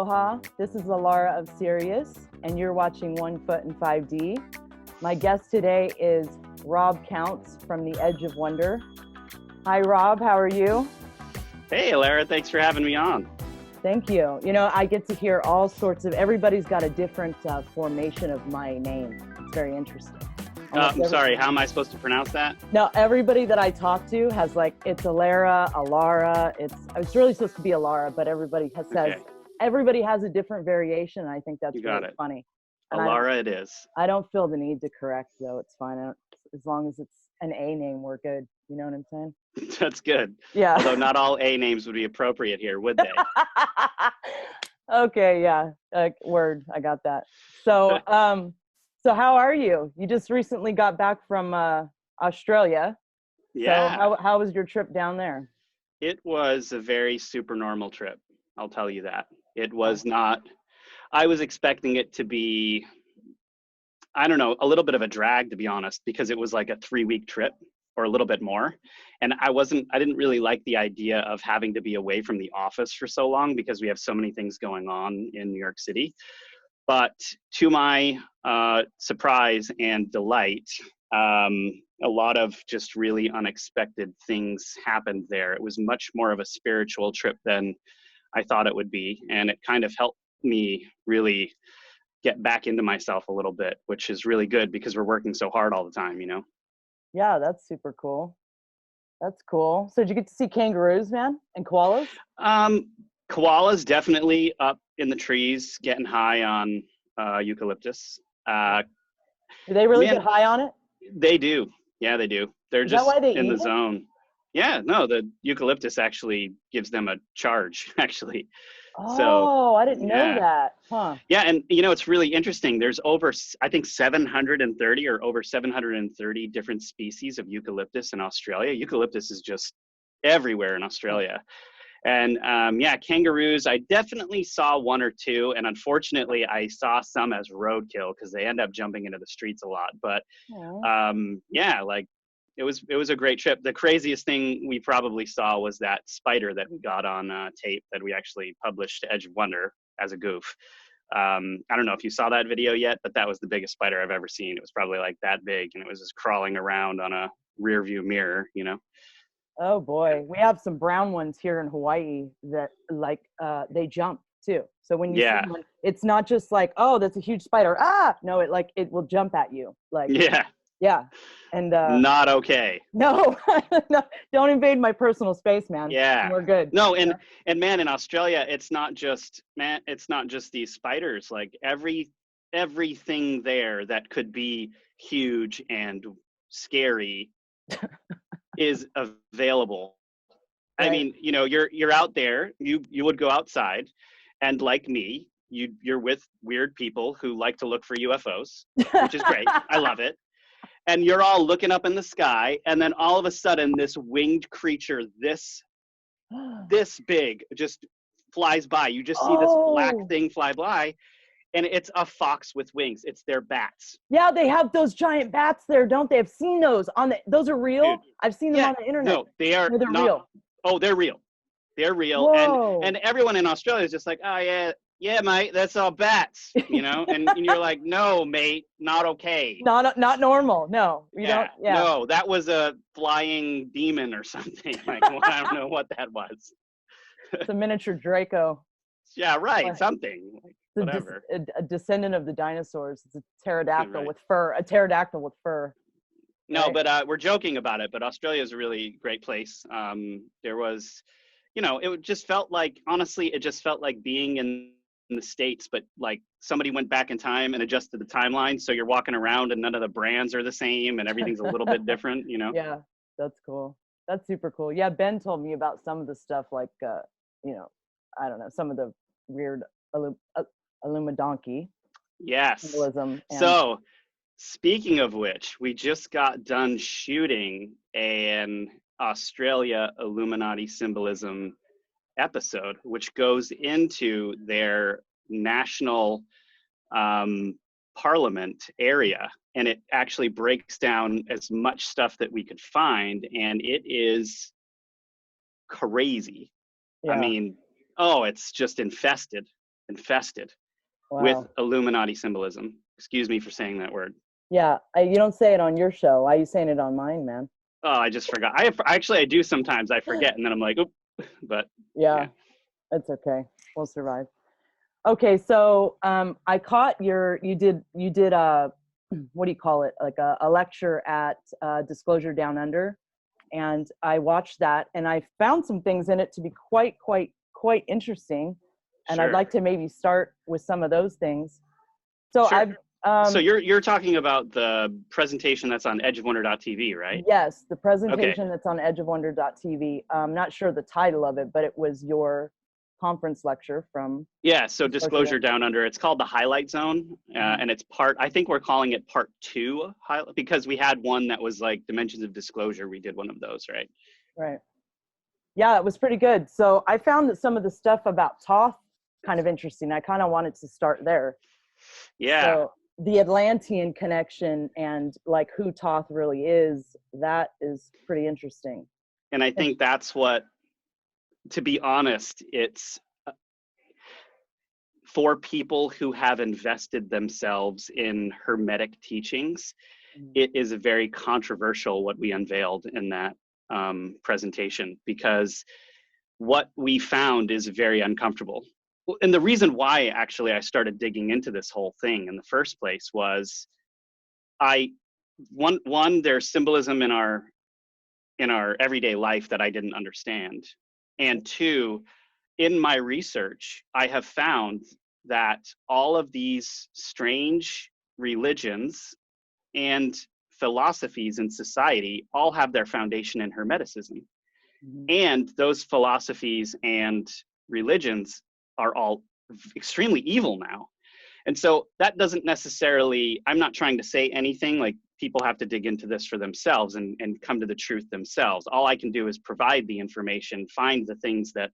Aloha, this is Alara of Sirius, and you're watching 1 Foot in 5D. My guest today is Rob Counts from The Edge of Wonder. Hi, Rob, how are you? Hey, Alara, thanks for having me on. Thank you. You know, I get to hear all sorts of, everybody's got a different formation of my name. It's very interesting. I'm sorry, how am I supposed to pronounce that? No, everybody that I talk to has like, it's Alara, it's really supposed to be Alara, but everybody says, Okay. Everybody has a different variation, and I think that's You got really it. funny. And Alara it is. I don't feel the need to correct, though. It's fine. As long as it's an A name, we're good. You know what I'm saying? That's good. Yeah. Although not all A names would be appropriate here, would they? Okay, yeah. Word, I got that. So, so how are you? You just recently got back from Australia. Yeah. So how was your trip down there? It was a very super normal trip. I'll tell you that. It was not, I was expecting it to be, I don't know, a little bit of a drag, to be honest, because it was like a 3-week trip or a little bit more. And I didn't really like the idea of having to be away from the office for so long because we have so many things going on in New York City. But to my surprise and delight, a lot of just really unexpected things happened there. It was much more of a spiritual trip than I thought it would be. And it kind of helped me really get back into myself a little bit, which is really good because we're working so hard all the time, you know? Yeah, that's super cool. That's cool. So did you get to see kangaroos, man, and koalas? Koalas definitely up in the trees, getting high on eucalyptus. Do they really get high on it? They do. Yeah, they do. They're Is that just why they in eat the it? zone. Yeah, no, the eucalyptus actually gives them a charge, actually. So, Oh, I didn't know yeah. that. Huh. Yeah, and you know, it's really interesting. There's over, I think, 730 or over 730 different species of eucalyptus in Australia. Eucalyptus is just everywhere in Australia. And yeah, kangaroos, I definitely saw 1 or 2. And unfortunately, I saw some as roadkill because they end up jumping into the streets a lot. But yeah, like it was a great trip. The craziest thing we probably saw was that spider that we got on tape that we actually published to Edge of Wonder as a goof. I don't know if you saw that video yet, but that was the biggest spider I've ever seen. It was probably like that big, and it was just crawling around on a rear view mirror, you know? Oh boy, we have some brown ones here in Hawaii that like they jump too. So when you see one, it's not just like, oh, that's a huge spider. Ah, no, it will jump at you. Like yeah. And not okay. No, no, don't invade my personal space, man. Yeah, we're good. No, and man, in Australia, it's not just these spiders. Like everything there that could be huge and scary is available. Right. I mean, you know, you're out there. You would go outside, and like me, you're with weird people who like to look for UFOs, which is great. I love it. And you're all looking up in the sky, and then all of a sudden, this winged creature, this big, just flies by. You just see this black thing fly by, and it's a fox with wings. It's their bats. Yeah, they have those giant bats there, don't they? I've seen those those are real. Dude, I've seen them on the internet. No, they are they're not real. Oh, they're real. They're real. Whoa. And everyone in Australia is just like, oh yeah, mate, that's all bats, you know? And you're like, no, mate, not okay. Not normal. No, you don't. Yeah. No, that was a flying demon or something. Like, well, I don't know what that was. It's a miniature Draco. Yeah, right. Something. Whatever. A descendant of the dinosaurs. It's a pterodactyl with fur. A pterodactyl with fur. No, but we're joking about it. But Australia is a really great place. There was, you know, it just felt like, honestly, it just felt like being in the States, but like somebody went back in time and adjusted the timeline. So you're walking around and none of the brands are the same and everything's a little bit different, you know? Yeah, that's cool. That's super cool. Yeah, Ben told me about some of the stuff like, you know, I don't know, some of the weird Illuminati. Yes. Symbolism. So speaking of which, we just got done shooting an Australia Illuminati symbolism episode, which goes into their national parliament area, and it actually breaks down as much stuff that we could find, and it is crazy. I mean, it's just infested infested Wow. with Illuminati symbolism. Excuse me for saying that word. Yeah, you don't say it on your show. Why are you saying it on mine, man? Oh, I just forgot. I do sometimes. I forget, and then I'm like, oop. But yeah, it's okay. We'll survive. Okay, so I caught you did what do you call it? Like a lecture at Disclosure Down Under, and I watched that, and I found some things in it to be quite interesting, and sure. I'd like to maybe start with some of those things. So sure. So you're talking about the presentation that's on edgeofwonder.tv, right? Yes, the presentation that's on edgeofwonder.tv. I'm not sure the title of it, but it was your conference lecture from. Yeah, so Disclosure Down Under. It's called the Highlight Zone, and it's I think we're calling it part 2, because we had one that was like Dimensions of Disclosure. We did one of those, right? Right. Yeah, it was pretty good. So I found that some of the stuff about Toth kind of interesting. I kind of wanted to start there. Yeah. So the Atlantean connection and like who Toth really is, that is pretty interesting. And I think that's what, to be honest, it's for people who have invested themselves in Hermetic teachings, it is very controversial what we unveiled in that presentation, because what we found is very uncomfortable. And the reason why actually I started digging into this whole thing in the first place was one, there's symbolism in our everyday life that I didn't understand. And 2, in my research, I have found that all of these strange religions and philosophies in society all have their foundation in Hermeticism. And those philosophies and religions are all extremely evil now. And so that doesn't necessarily, I'm not trying to say anything, like people have to dig into this for themselves and come to the truth themselves. All I can do is provide the information, find the things that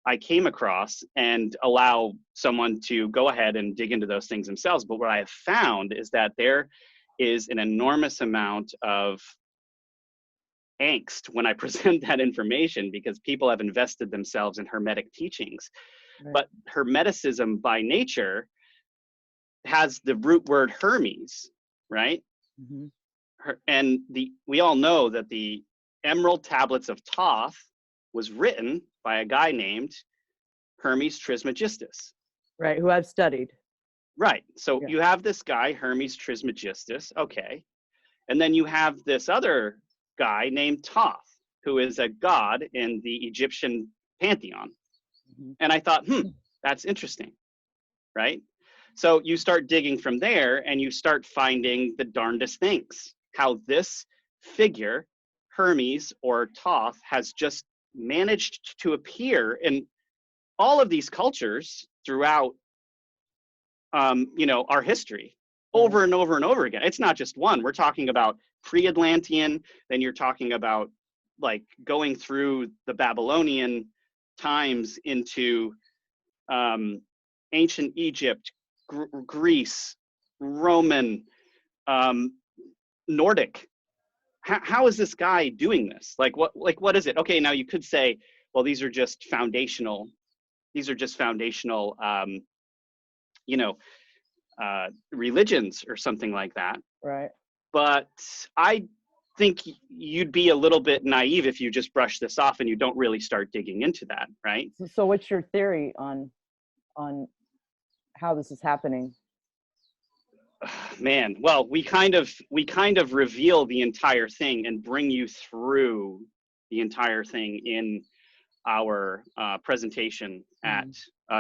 I came across, and allow someone to go ahead and dig into those things themselves. But what I have found is that there is an enormous amount of angst when I present that information, because people have invested themselves in Hermetic teachings. Right. But Hermeticism by nature has the root word Hermes, right? And we all know that the Emerald Tablets of Toth was written by a guy named Hermes Trismegistus. Right, who I've studied. Right, so you have this guy, Hermes Trismegistus, okay. And then you have this other guy named Toth, who is a god in the Egyptian pantheon. And I thought, that's interesting, right? So you start digging from there, and you start finding the darndest things. How this figure, Hermes or Toth, has just managed to appear in all of these cultures throughout, our history, over and over and over again. It's not just one. We're talking about pre-Atlantean, then you're talking about like going through the Babylonian times into ancient Egypt, Greece, Roman, Nordic. How is this guy doing this? What is it? Okay, now you could say, well, these are just foundational. These are just foundational, religions or something like that. Right. But I think you'd be a little bit naive if you just brush this off and you don't really start digging into that, right? So what's your theory on how this is happening? Man, well, we kind of reveal the entire thing and bring you through the entire thing in our presentation at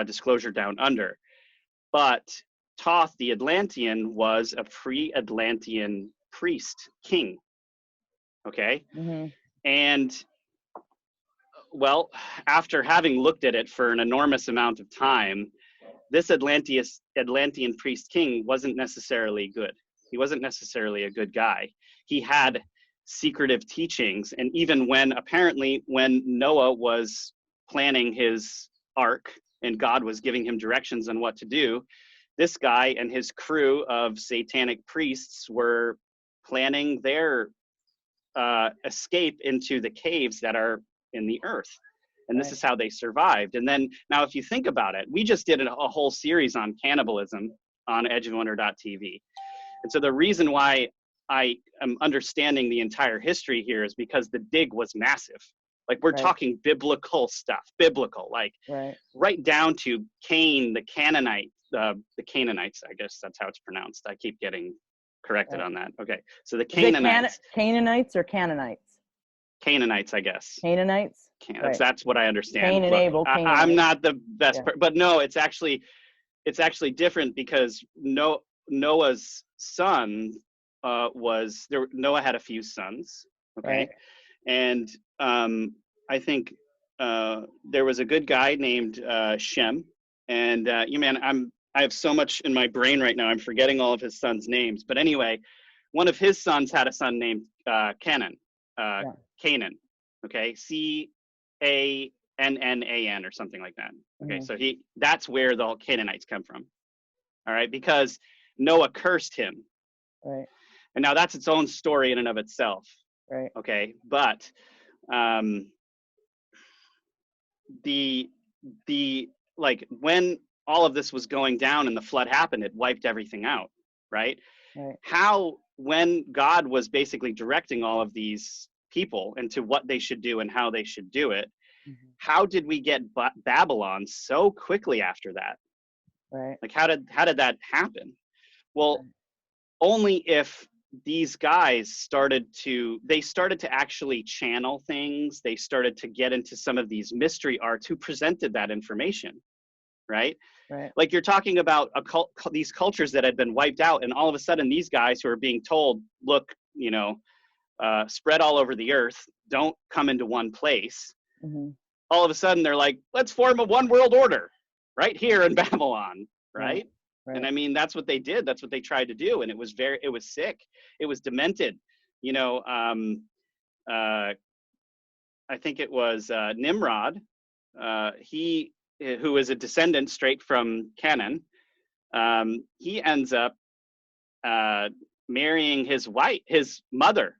Disclosure Down Under. But Toth the Atlantean was a pre-Atlantean priest king. Okay. And well, after having looked at it for an enormous amount of time, this Atlantean priest king wasn't necessarily good. He wasn't necessarily a good guy. He had secretive teachings. And even when Noah was planning his ark and God was giving him directions on what to do, this guy and his crew of satanic priests were planning their escape into the caves that are in the earth. And this is how they survived. And then now if you think about it, we just did a whole series on cannibalism on edgeofwonder.tv. And so the reason why I am understanding the entire history here is because the dig was massive. Like we're talking biblical stuff, like right down to Cain, the Canaanite, the Canaanites, I guess that's how it's pronounced. I keep getting corrected on that. Okay. So the Canaanites. Canaanites or Canaanites? Canaanites, I guess. Canaanites? That's what I understand. Cain and Abel. I'm not the best, but no, it's actually different because Noah's son was there. Noah had a few sons. Okay. And I think there was a good guy named Shem, and I have so much in my brain right now, I'm forgetting all of his sons' names. But anyway, one of his sons had a son named Canaan, okay, Cannan or something like that. Okay, so that's where the Canaanites come from, all right, because Noah cursed him. Right. And now that's its own story in and of itself. Right. Okay, but the like when all of this was going down and the flood happened, it wiped everything out, right? How, when God was basically directing all of these people into what they should do and how they should do it, how did we get Babylon so quickly after that? Right. Like how did that happen? Well, only if these guys started to actually channel things. They started to get into some of these mystery arts who presented that information, right? Like you're talking about these cultures that had been wiped out, and all of a sudden these guys who are being told, look, spread all over the earth, don't come into one place. All of a sudden they're like, let's form a one world order right here in Babylon, right? And I mean, that's what they did. That's what they tried to do. And it was sick. It was demented. I think it was Nimrod, who is a descendant straight from Canaan. He ends up marrying his mother,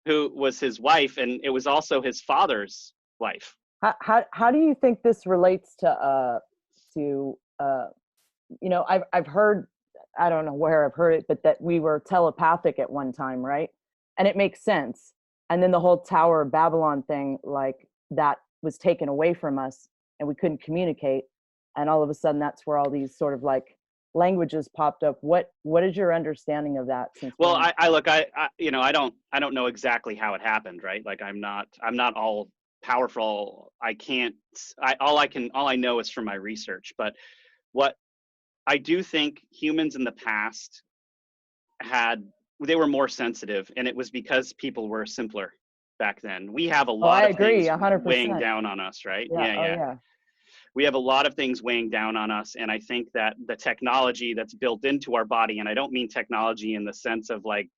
who was his wife. And it was also his father's wife. How do you think this relates to I've heard, I don't know where I've heard it, but that we were telepathic at one time, right? And it makes sense. And then the whole Tower of Babylon thing, like that was taken away from us and we couldn't communicate. And all of a sudden that's where all these sort of like languages popped up. What is your understanding of that? Well, I don't know exactly how it happened, right? Like I'm not all powerful. All I know is from my research, but what I do think humans in the past they were more sensitive, and it was because people were simpler back then. We have a lot of things 100%. weighing down on us, right? Yeah. We have a lot of things weighing down on us, and I think that the technology that's built into our body, and I don't mean technology in the sense of like,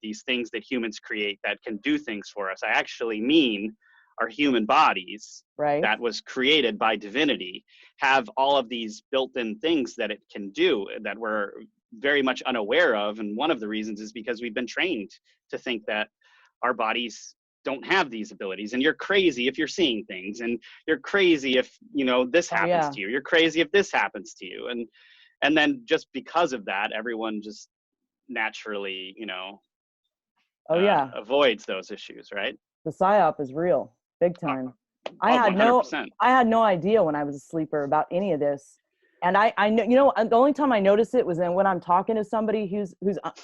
these things that humans create that can do things for us. I actually mean our human bodies that was created by divinity have all of these built-in things that it can do that we're very much unaware of. And one of the reasons is because we've been trained to think that our bodies don't have these abilities, and you're crazy if you're seeing things, and you're crazy if this happens to you, you're crazy if this happens to you, and then just because of that, everyone just naturally avoids those issues, right? The psyop is real. Big time. I had no idea when I was a sleeper about any of this. And I know, the only time I notice it was when I'm talking to somebody who's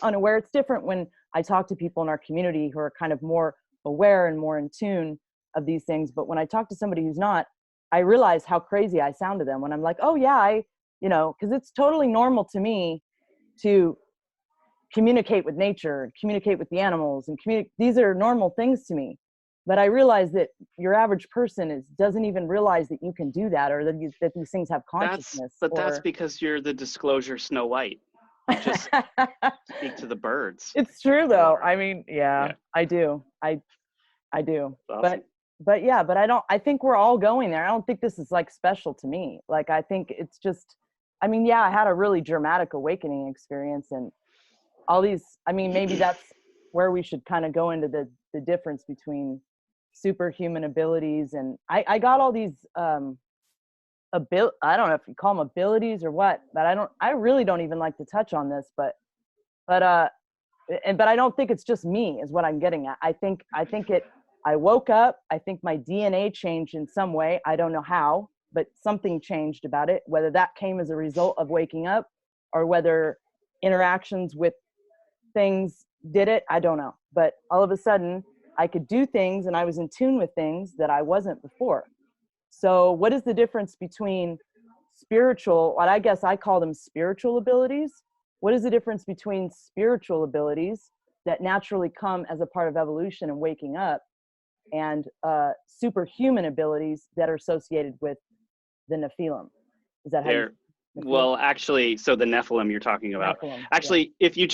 unaware. It's different when I talk to people in our community who are kind of more aware and more in tune of these things. But when I talk to somebody who's not, I realize how crazy I sound to them when I'm like, oh yeah, because it's totally normal to me to communicate with nature, communicate with the animals, and these are normal things to me. But I realize that your average person doesn't even realize that you can do that, or that these things have consciousness. That's because you're the disclosure Snow White. You just speak to the birds. It's true though. I mean, I do. I do. Awesome. But I think we're all going there. I don't think this is like special to me. Like, I think it's just, I had a really dramatic awakening experience, and all these, maybe that's where we should kind of go into the difference between superhuman abilities, and I got all these I don't know if you call them abilities or what, but I really don't even like to touch on this, but I don't think it's just me is what I'm getting at. I think I woke up, I think my DNA changed in some way. I don't know how, but something changed about it, whether that came as a result of waking up or whether interactions with things did it, I don't know. But all of a sudden I could do things and I was in tune with things that I wasn't before. So what is the difference between spiritual, what I guess I call them spiritual abilities? What is the difference between spiritual abilities that naturally come as a part of evolution and waking up, and superhuman abilities that are associated with the Nephilim? Is that how you, well, actually, so the Nephilim you're talking about. Nephilim, actually, yeah. If you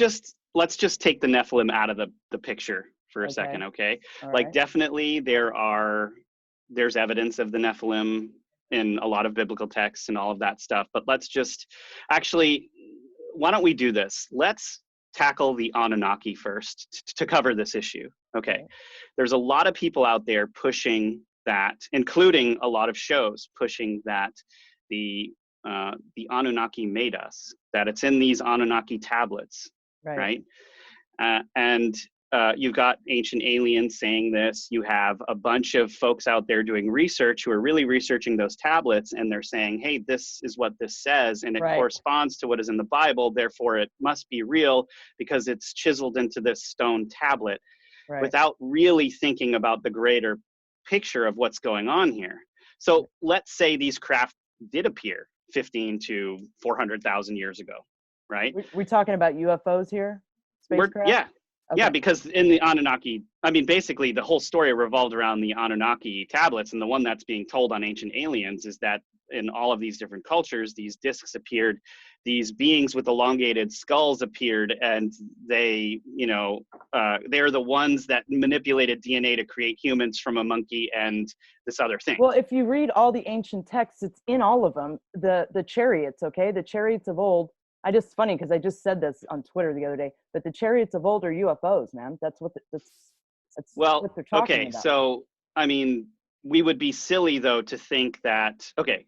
let's just take the Nephilim out of the picture for a second, okay? Like, right. Definitely there's evidence of the Nephilim in a lot of biblical texts and all of that stuff, but let's just actually, why don't we do this? Let's tackle the Anunnaki first to cover this issue. Okay. There's a lot of people out there pushing that, including a lot of shows pushing that the Anunnaki made us, that it's in these Anunnaki tablets, right? And you've got Ancient Aliens saying this. You have a bunch of folks out there doing research who are really researching those tablets, and they're saying, hey, this is what this says, and it corresponds to what is in the Bible, therefore it must be real because it's chiseled into this stone tablet, without really thinking about the greater picture of what's going on here. So let's say these craft did appear 15 to 400,000 years ago, right? We're talking about UFOs here? Spacecraft? Yeah, because in the Anunnaki, I mean, basically the whole story revolved around the Anunnaki tablets, and the one that's being told on Ancient Aliens is that in all of these different cultures, these discs appeared, these beings with elongated skulls appeared, and they, they're the ones that manipulated DNA to create humans from a monkey and this other thing. Well, if you read all the ancient texts, it's in all of them. The chariots, okay? The chariots of old. Funny because I just said this on Twitter the other day, but the chariots of old are UFOs, man. That's what what they're talking about. So, I mean, we would be silly though to think that, okay,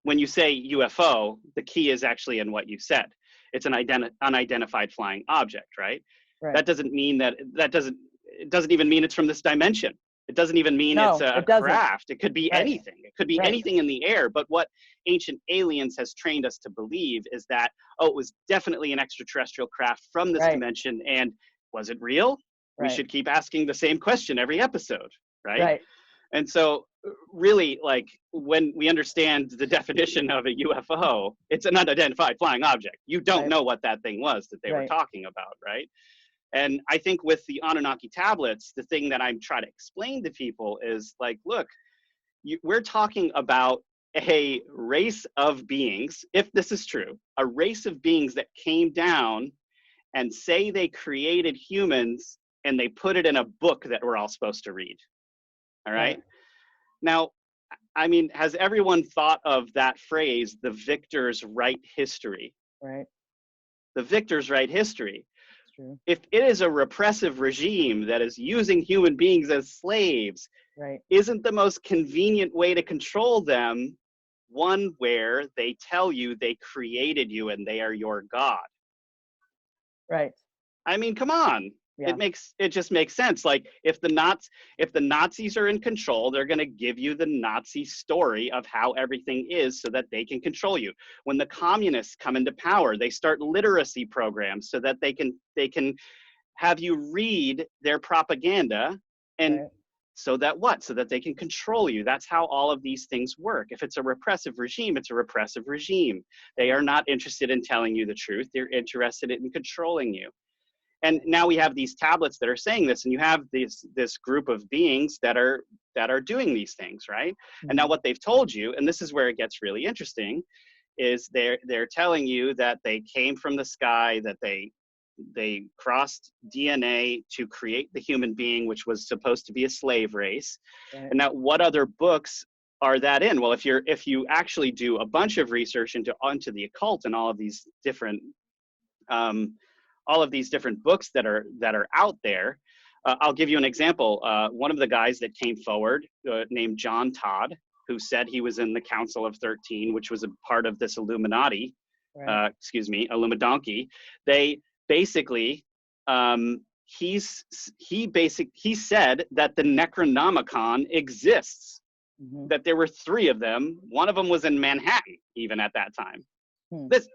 when you say UFO, the key is actually in what you said. It's an unidentified flying object, right? That doesn't mean it doesn't even mean it's from this dimension. It doesn't even mean it's a craft. It could be anything. It could be anything in the air. But what Ancient Aliens has trained us to believe is that, it was definitely an extraterrestrial craft from this dimension. And was it real? We should keep asking the same question every episode, right? And so really, like, when we understand the definition of a UFO, it's an unidentified flying object. You don't know what that thing was that they were talking about, right? And I think with the Anunnaki tablets, the thing that I'm trying to explain to people is, like, look, we're talking about a race of beings, if this is true, a race of beings that came down and say they created humans and they put it in a book that we're all supposed to read. All right. Now, I mean, has everyone thought of that phrase, the victors write history? Right. The victors write history. If it is a repressive regime that is using human beings as slaves, isn't the most convenient way to control them one where they tell you they created you and they are your God? Right. I mean, come on. Yeah. It just makes sense. Like, if the Nazis are in control, they're going to give you the Nazi story of how everything is so that they can control you. When the communists come into power, they start literacy programs so that they can have you read their propaganda, and so that they can control you. That's how all of these things work. If it's a repressive regime, it's a repressive regime. They are not interested in telling you the truth. They're interested in controlling you. And now we have these tablets that are saying this, and you have this group of beings that are doing these things, right? Mm-hmm. And now what they've told you, and this is where it gets really interesting, is they're telling you that they came from the sky, that they crossed DNA to create the human being, which was supposed to be a slave race. Right. And now, what other books are that in? Well, if you actually do a bunch of research onto the occult and all of these different books that are out there, I'll give you an example. One of the guys that came forward, named John Todd, who said he was in the Council of 13, which was a part of this Illuminati, Right. Illumidonkey. They basically, he said that the Necronomicon exists, that there were 3 of them. One of them was in Manhattan, even at that time. This,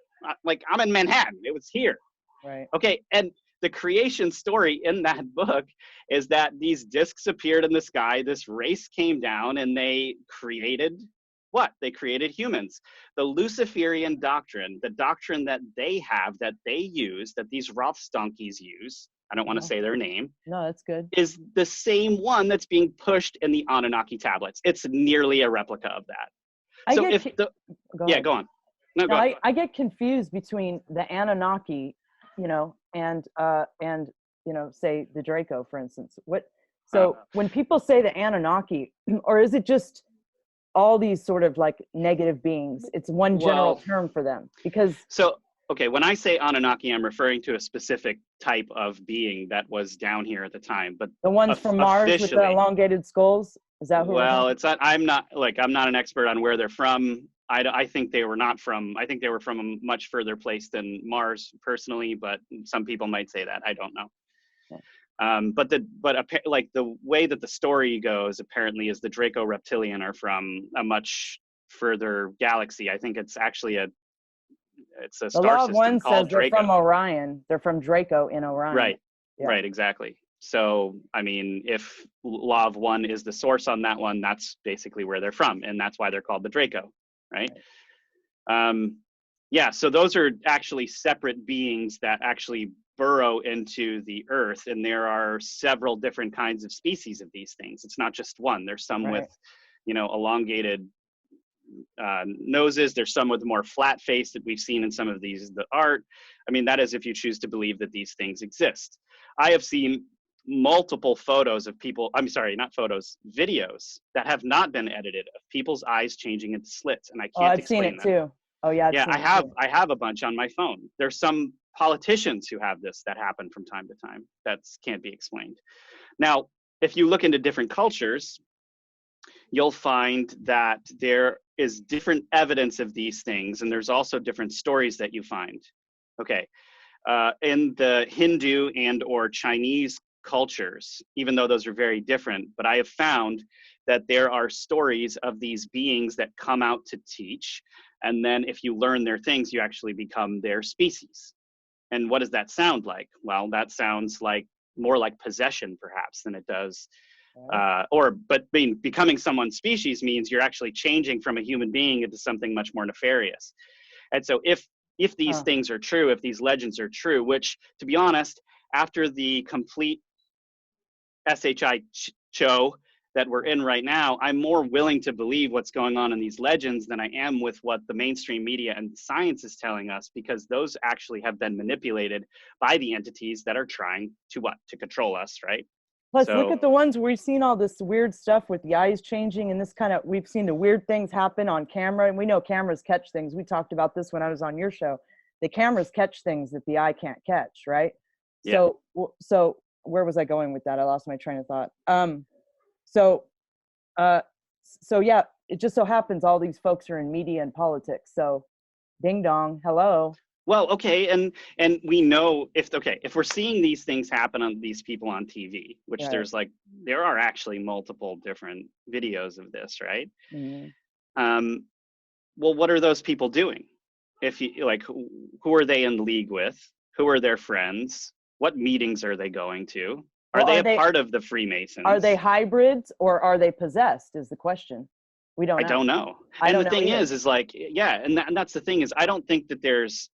like, I'm in Manhattan. It was here. Right. Okay, and the creation story in that book is that these discs appeared in the sky, this race came down, and they created what? They created humans. The Luciferian doctrine, the doctrine that they have, that they use, that these Rothstonkies use, I don't want to say their name. No, that's good. Is the same one that's being pushed in the Anunnaki tablets. It's nearly a replica of that. Go on. No, go on. I get confused between the Anunnaki, you know, and you know, say the Draco, for instance. When people say the Anunnaki, or is it just all these sort of like negative beings? It's one general term for them, because okay, when I say Anunnaki, I'm referring to a specific type of being that was down here at the time. But the ones from Mars with the elongated skulls, is that who? Well, it's not. I'm not an expert on where they're from. I think they were not from. I think they were from a much further place than Mars, personally. But some people might say that. I don't know. Okay. Like the way that the story goes, apparently, is the Draco Reptilian are from a much further galaxy. I think it's actually a star system called Draco. The Law of One says they're from Orion. They're from Draco in Orion. Right. Yeah. Right. Exactly. So, I mean, if Law of One is the source on that one, that's basically where they're from, and that's why they're called the Draco, right? Yeah, so those are actually separate beings that actually burrow into the earth, and there are several different kinds of species of these things. It's not just one. There's some with, you know, elongated noses. There's some with more flat face that we've seen in some of the art. I mean, that is if you choose to believe that these things exist. I have seen multiple photos of people, I'm sorry, not photos, videos that have not been edited of people's eyes changing into slits, and I can't explain them. I've seen it too. Oh yeah, yeah, I have a bunch on my phone. There's some politicians who have this that happen from time to time. That can't be explained. Now, if you look into different cultures, you'll find that there is different evidence of these things, and there's also different stories that you find. Okay, in the Hindu and or Chinese cultures, even though those are very different, but I have found that there are stories of these beings that come out to teach, and then if you learn their things, you actually become their species. And what does that sound like? Well, that sounds like more like possession, perhaps, than it does. Becoming someone's species means you're actually changing from a human being into something much more nefarious. And so if these things are true, if these legends are true, which, to be honest, after the complete SHI show that we're in right now, I'm more willing to believe what's going on in these legends than I am with what the mainstream media and science is telling us, because those actually have been manipulated by the entities that are trying to control us, right? Plus, look at the ones where we've seen all this weird stuff with the eyes changing and this kind of, we've seen the weird things happen on camera, and we know cameras catch things. We talked about this when I was on your show. The cameras catch things that the eye can't catch, right? Yeah. So where was I going with that? I lost my train of thought. So yeah, it just so happens all these folks are in media and politics. So ding dong, hello. Well, okay, and we know if we're seeing these things happen on these people on TV, which there are actually multiple different videos of this, right? Mm-hmm. Well, what are those people doing? If you who are they in league with? Who are their friends? What meetings are they going to? Are they a part of the Freemasons? Are they hybrids or are they possessed is the question. We don't know. I don't know. And the thing is yeah, and that's the thing is I don't think that there's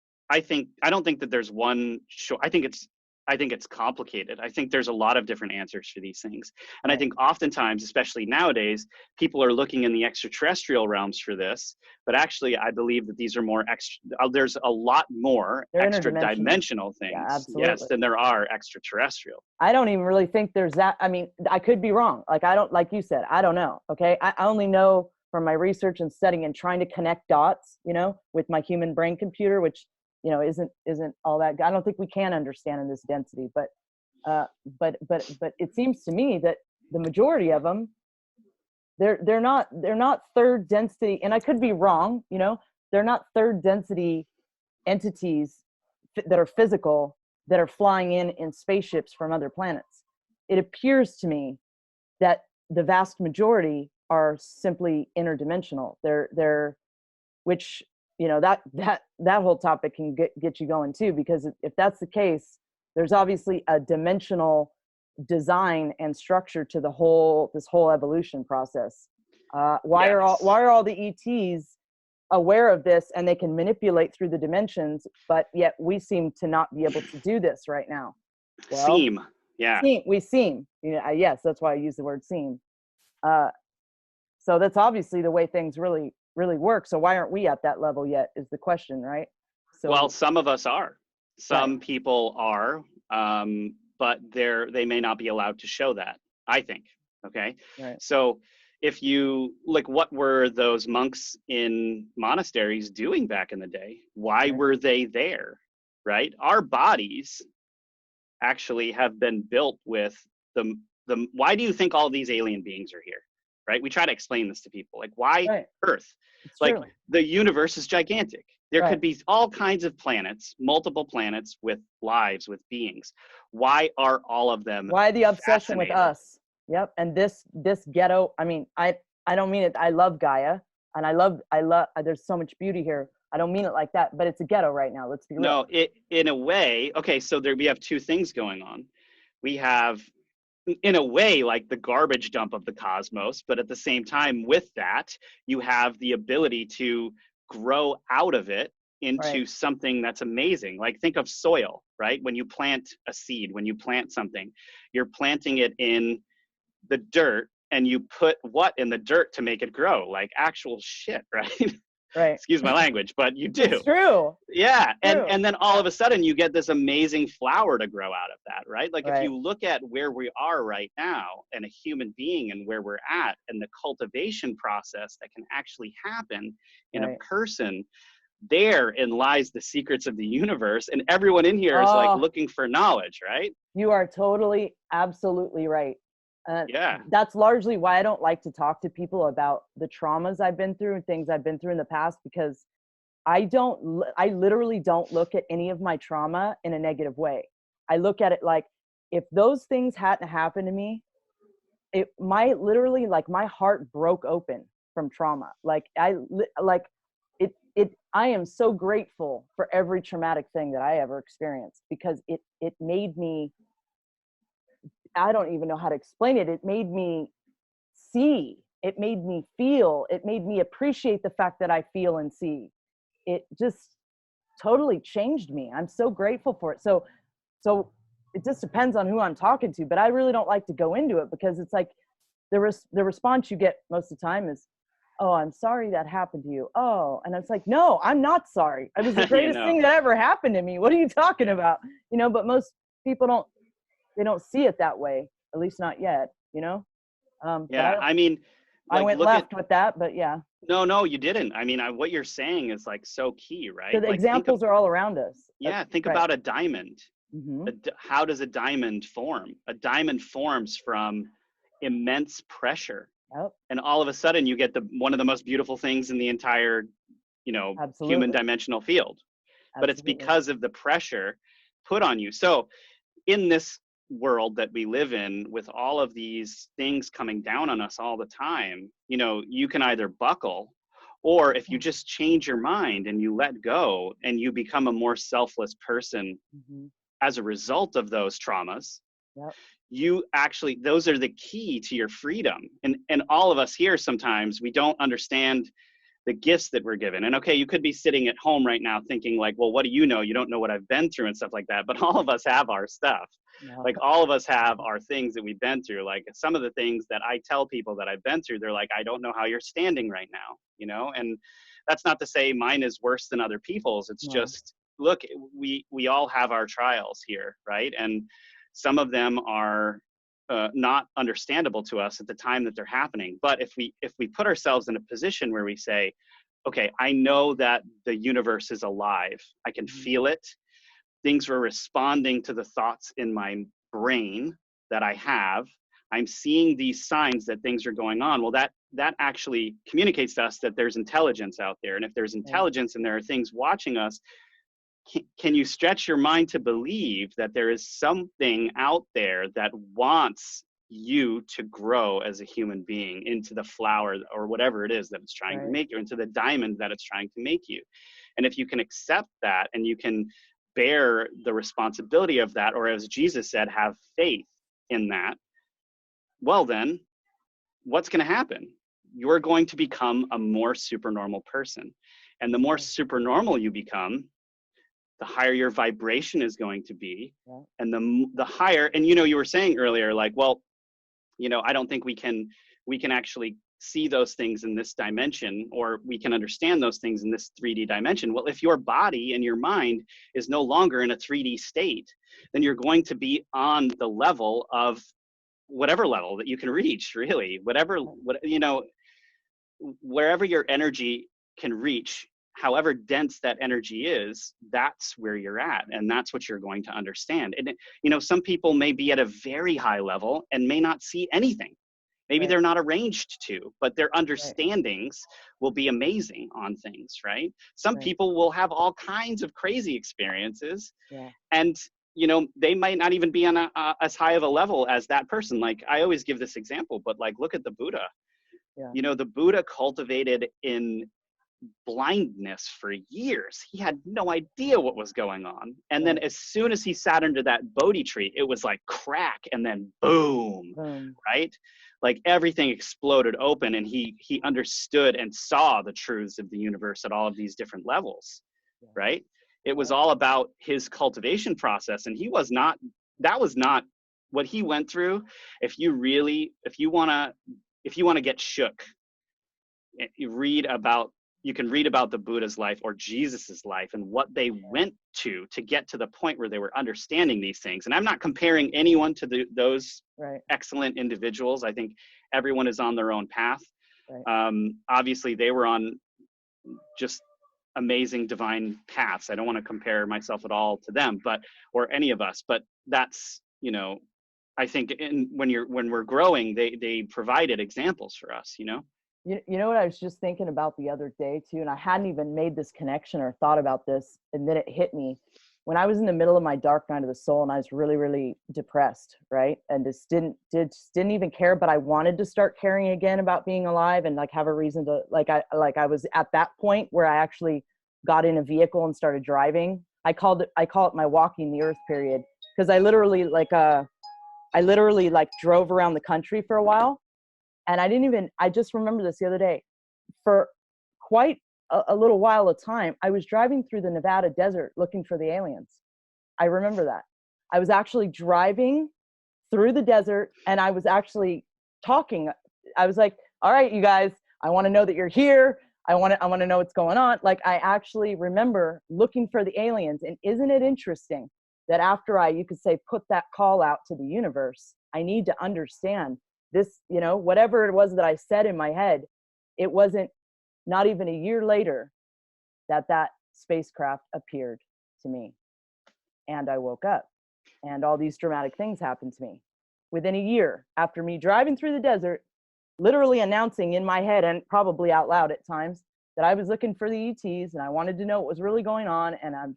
one show. I think it's complicated. I think there's a lot of different answers for these things. And I think oftentimes, especially nowadays, people are looking in the extraterrestrial realms for this, but actually I believe that these are more there's a lot more extra dimensional things, than there are extraterrestrial. I don't even really think there's that. I mean, I could be wrong. Like you said, I don't know. Okay. I only know from my research and studying and trying to connect dots, with my human brain computer, which isn't all that. I don't think we can understand in this density, but But it seems to me that the majority of them, they're not third density, and I could be wrong, you know, they're not third density entities that are physical, that are flying in spaceships from other planets. It appears to me that the vast majority are simply interdimensional. They're which, you know, that whole topic can get you going too, because if that's the case, there's obviously a dimensional design and structure to this whole evolution process. Why are all the ETs aware of this, and they can manipulate through the dimensions, but yet we seem to not be able to do this right now? Well, we seem, you know, yes, that's why I use the word seem. So that's obviously the way things really work. So why aren't we at that level yet is the question, right? So, well, some of us are. Some people are, but they may not be allowed to show that, I think. Okay. Right. So if you like, what were those monks in monasteries doing back in the day? Why were they there? Right? Our bodies actually have been built with the why do you think all these alien beings are here? Right? We try to explain this to people. Like, why Earth? It's like true. The universe is gigantic. There could be all kinds of planets, multiple planets with lives, with beings. Why are all of them? Why the obsession with us? Yep. And this ghetto, I mean, I don't mean it. I love Gaia, and I love, there's so much beauty here. I don't mean it like that, but it's a ghetto right now. Let's be real. No, in a way, okay, so we have two things going on. We have, in a way, like the garbage dump of the cosmos, but at the same time with that, you have the ability to grow out of it into something that's amazing. Like, think of soil, right? When you plant a seed, when you plant something, you're planting it in the dirt, and you put what in the dirt to make it grow? Like actual shit, right? Right. Excuse my language, but you do. It's true. Yeah. And then all of a sudden you get this amazing flower to grow out of that, right? Like if you look at where we are right now, and a human being, and where we're at, and the cultivation process that can actually happen in a person, therein lies the secrets of the universe. And everyone in here is like looking for knowledge, right? You are totally, absolutely right. That's largely why I don't like to talk to people about the traumas I've been through and things I've been through in the past, because I literally don't look at any of my trauma in a negative way. I look at it like, if those things hadn't happened to me, my heart broke open from trauma. I am so grateful for every traumatic thing that I ever experienced, because it made me, I don't even know how to explain it. It made me see, it made me feel, it made me appreciate the fact that I feel and see. It just totally changed me. I'm so grateful for it. So it just depends on who I'm talking to, but I really don't like to go into it, because it's like the response you get most of the time is, oh, I'm sorry that happened to you. Oh, and it's like, no, I'm not sorry. It was the greatest thing that ever happened to me. What are you talking about? You know, but most people don't see it that way, at least not yet, you know? I mean, like, I went left with that, but yeah. No, you didn't. I mean, what you're saying is like so key, right? So the examples are all around us. Yeah, think about a diamond. Mm-hmm. How does a diamond form? A diamond forms from immense pressure. Yep. And all of a sudden you get one of the most beautiful things in the entire, human dimensional field. Absolutely. But it's because of the pressure put on you. So in this world that we live in, with all of these things coming down on us all the time, you can either buckle, or if you just change your mind and you let go and you become a more selfless person as a result of those traumas, you actually, those are the key to your freedom. And all of us here, sometimes we don't understand the gifts that we're given. And okay, you could be sitting at home right now thinking like, well, what do you know? You don't know what I've been through and stuff like that. But all of us have our stuff. Like all of us have our things that we've been through. Like some of the things that I tell people that I've been through, they're like, I don't know how you're standing right now, and that's not to say mine is worse than other people's. It's just, look, we all have our trials here, right? And some of them are not understandable to us at the time that they're happening. But if we put ourselves in a position where we say, okay, I know that the universe is alive, I can feel it, things were responding to the thoughts in my brain that I have. I'm seeing these signs that things are going on. Well, that actually communicates to us that there's intelligence out there. And if there's intelligence and there are things watching us, can you stretch your mind to believe that there is something out there that wants you to grow as a human being into the flower or whatever it is that it's trying to make you, into the diamond that it's trying to make you? And if you can accept that and you can bear the responsibility of that, or as Jesus said, have faith in that, well then, what's going to happen? You're going to become a more supernormal person. And the more supernormal you become, the higher your vibration is going to be. And the higher, and you were saying earlier, like, well, I don't think we can actually see those things in this dimension, or we can understand those things in this 3D dimension. Well, if your body and your mind is no longer in a 3D state, then you're going to be on the level of whatever level that you can reach, really, wherever your energy can reach, however dense that energy is, that's where you're at. And that's what you're going to understand. And, some people may be at a very high level and may not see anything. Maybe they're not arranged to, but their understandings will be amazing on things, right? Some people will have all kinds of crazy experiences, and they might not even be on as high of a level as that person. Like, I always give this example, but like, look at the Buddha. The Buddha cultivated in blindness for years. He had no idea what was going on. And then as soon as he sat under that Bodhi tree, it was like crack, and then boom. Right? Like everything exploded open, and he understood and saw the truths of the universe at all of these different levels, right? It was all about his cultivation process, and that was not what he went through. If you want to get shook, you can read about the Buddha's life or Jesus's life and what they went to get to the point where they were understanding these things. And I'm not comparing anyone to those excellent individuals. I think everyone is on their own path. Obviously, they were on just amazing divine paths. I don't want to compare myself at all to them, or any of us. But that's, I think when we're growing, they provided examples for us. You know what I was just thinking about the other day too, and I hadn't even made this connection or thought about this, and then it hit me when I was in the middle of my dark night of the soul, and I was really, really depressed, right? And just didn't even care, but I wanted to start caring again about being alive and like have a reason to I was at that point where I actually got in a vehicle and started driving. I call it my walking the earth period, because I literally drove around the country for a while. And I just remember this the other day, for quite a little while of time, I was driving through the Nevada desert looking for the aliens. I remember that. I was actually driving through the desert, and I was actually talking. I was like, all right, you guys, I want to know that you're here. I want to know what's going on. Like, I actually remember looking for the aliens. And isn't it interesting that after you could say, put that call out to the universe, I need to understand this, whatever it was that I said in my head, it wasn't not even a year later that spacecraft appeared to me. And I woke up, and all these dramatic things happened to me within a year after me driving through the desert, literally announcing in my head, and probably out loud at times, that I was looking for the ETs and I wanted to know what was really going on. And I'm,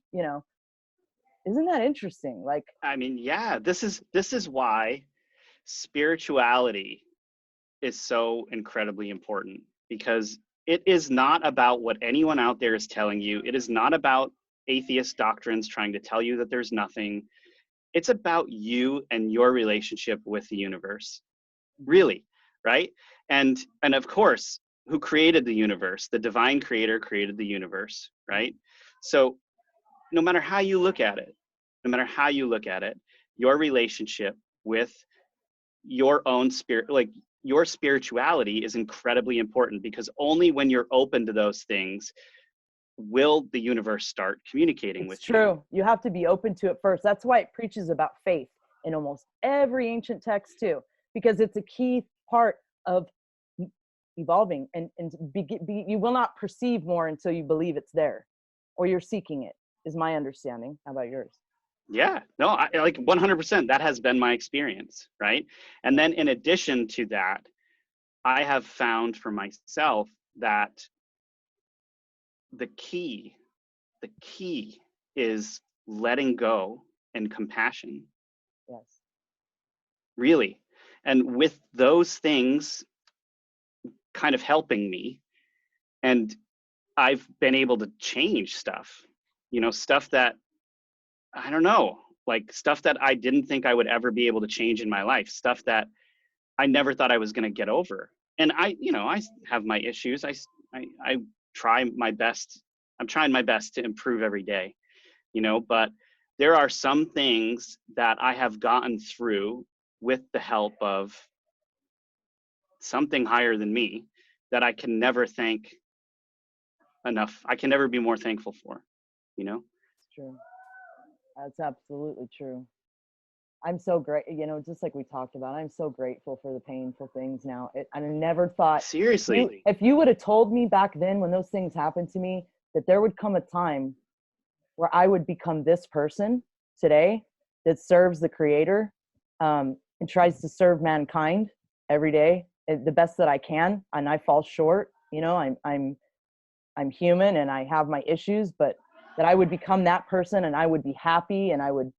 isn't that interesting? Like, I mean, yeah, this is why spirituality is so incredibly important, because it is not about what anyone out there is telling you. It is not about atheist doctrines trying to tell you that there's nothing. It's about you and your relationship with the universe, really, right? And of course, who created the universe? The divine creator created the universe, right? So no matter how you look at it, your relationship with your own spirit, like your spirituality, is incredibly important, because only when you're open to those things will the universe start communicating with you. True. You have to be open to it first. That's why it preaches about faith in almost every ancient text too, because it's a key part of evolving, and you will not perceive more until you believe it's there, or you're seeking it, is my understanding. How about yours? Yeah, no, I like 100%. That has been my experience, right? And then in addition to that, I have found for myself that the key, the key is letting go and compassion, Yes. really. And with those things kind of helping me, and I've been able to change stuff, stuff that, I don't know, like stuff that I didn't think I would ever be able to change in my life, stuff that I never thought I was going to get over. And I have my issues. I try my best. I'm trying my best to improve every day, but there are some things that I have gotten through with the help of something higher than me that I can never thank enough. I can never be more thankful for, It's true. That's absolutely true. I'm so great, just like we talked about, I'm so grateful for the painful things now. I never thought, Seriously. if you would have told me back then when those things happened to me, that there would come a time where I would become this person today that serves the creator, and tries to serve mankind every day the best that I can. And I fall short, I'm human and I have my issues, but that I would become that person and I would be happy and I would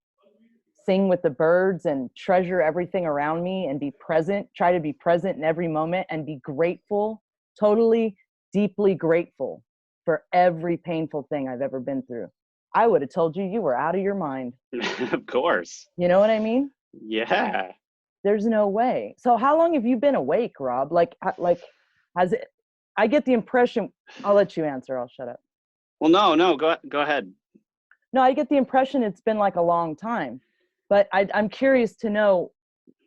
sing with the birds and treasure everything around me and be present, try to be present in every moment and be grateful, totally, deeply grateful for every painful thing I've ever been through. I would have told you were out of your mind. Of course. You know what I mean? Yeah. There's no way. So how long have you been awake, Rob? Like has it, I get the impression, I'll let you answer. I'll shut up. Well, no, go ahead. No, I get the impression it's been like a long time, but I'm curious to know,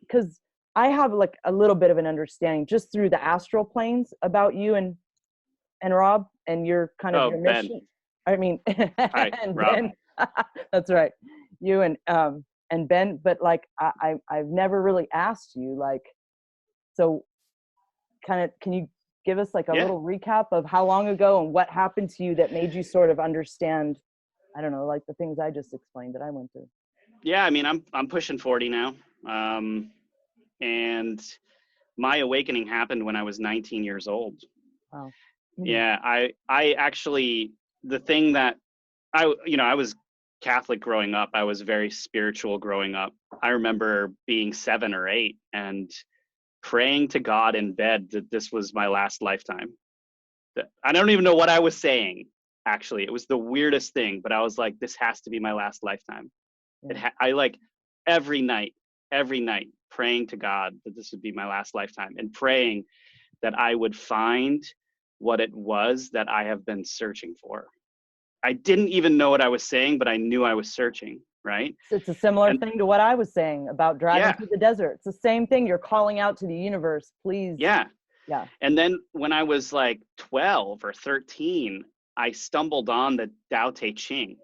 because I have like a little bit of an understanding just through the astral planes about you and Rob and your kind of your mission. Ben. I mean, Hi, and Rob. Ben, that's right. You and Ben, but like I've never really asked you, like, so kind of, can you give us like a little recap of how long ago and what happened to you that made you sort of understand, I don't know, like the things I just explained that I went through? Yeah, I mean, I'm pushing 40 now. And my awakening happened when I was 19 years old. Wow. Yeah, I actually, the thing that I was Catholic growing up. I was very spiritual growing up. I remember being 7 or 8 and praying to God in bed that this was my last lifetime. I don't even know what I was saying, actually. It was the weirdest thing, but I was like, this has to be my last lifetime. Yeah. I like every night praying to God that this would be my last lifetime and praying that I would find what it was that I have been searching for. I didn't even know what I was saying, but I knew I was searching, right? It's a similar thing to what I was saying about driving through the desert. It's the same thing. You're calling out to the universe, please. Yeah. Yeah. And then when I was like 12 or 13, I stumbled on the Tao Te Ching,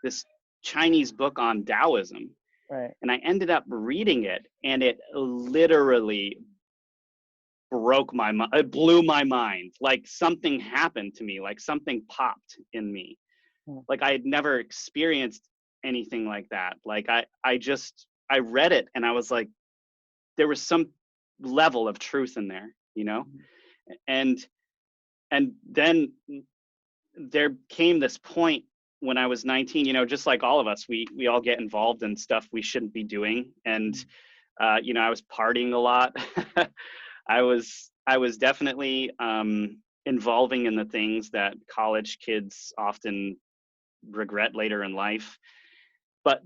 this Chinese book on Taoism. Right. And I ended up reading it, and it literally broke my mind. It blew my mind. Like something happened to me, like something popped in me. Like I had never experienced anything like that. Like I read it and I was like, there was some level of truth in there, and then there came this point when I was 19, just like all of us, we all get involved in stuff we shouldn't be doing. And, I was partying a lot. I was definitely involving in the things that college kids often regret later in life. But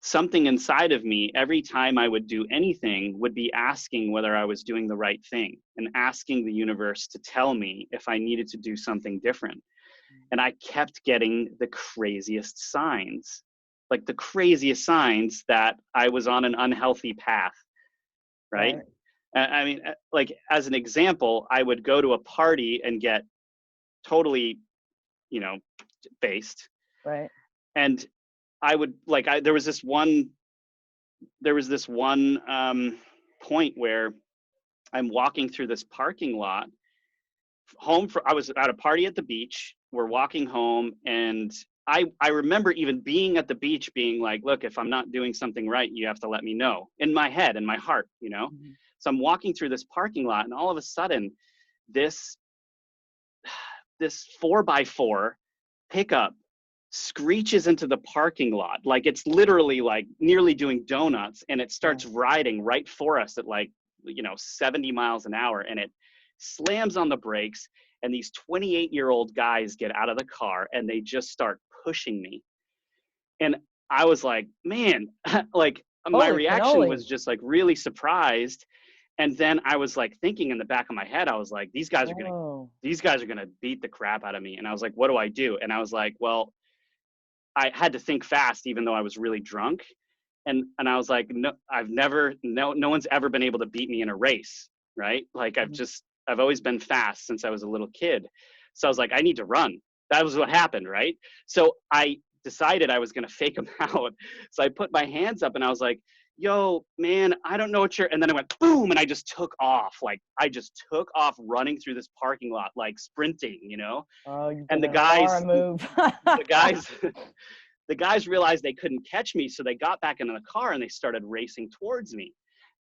something inside of me, every time I would do anything, would be asking whether I was doing the right thing and asking the universe to tell me if I needed to do something different. And I kept getting the craziest signs, like the craziest signs that I was on an unhealthy path, right? I mean, like as an example, I would go to a party and get totally, based. Right. And I would there was this one point where I'm walking through this parking lot I was at a party at the beach. We're walking home and I remember even being at the beach being like, look, if I'm not doing something right, you have to let me know, in my head, in my heart, you know? Mm-hmm. So I'm walking through this parking lot, and all of a sudden this 4x4 pickup screeches into the parking lot. Like, it's literally like nearly doing donuts, and it starts riding right for us at like, 70 miles an hour, and it slams on the brakes, and these 28-year-old guys get out of the car and they just start pushing me. And I was like, man, like my Holy reaction cannoli. was just like really surprised. And then I was like thinking in the back of my head, I was like, these guys are gonna beat the crap out of me. And I was like, what do I do? And I was like, well, I had to think fast, even though I was really drunk. And I was like, no, no one's ever been able to beat me in a race, right? Like I've always been fast since I was a little kid. So I was like, I need to run. That was what happened, right? So I decided I was gonna fake them out. So I put my hands up and I was like, yo, man, I don't know what you're, and then I went boom, and I just took off. Like, I just took off running through this parking lot, like sprinting, Oh, you and did an Alara move. the guys realized they couldn't catch me, so they got back into the car and they started racing towards me.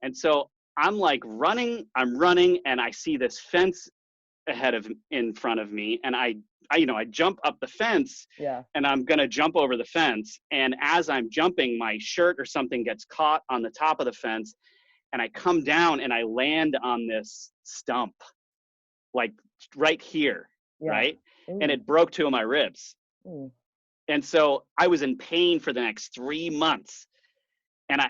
And so I'm like running, and I see this fence in front of me, and I jump up the fence, and I'm gonna jump over the fence, and as I'm jumping, my shirt or something gets caught on the top of the fence, and I come down and I land on this stump, like right here, right? Ooh. And it broke 2 of my ribs. Ooh. And so I was in pain for the next 3 months. And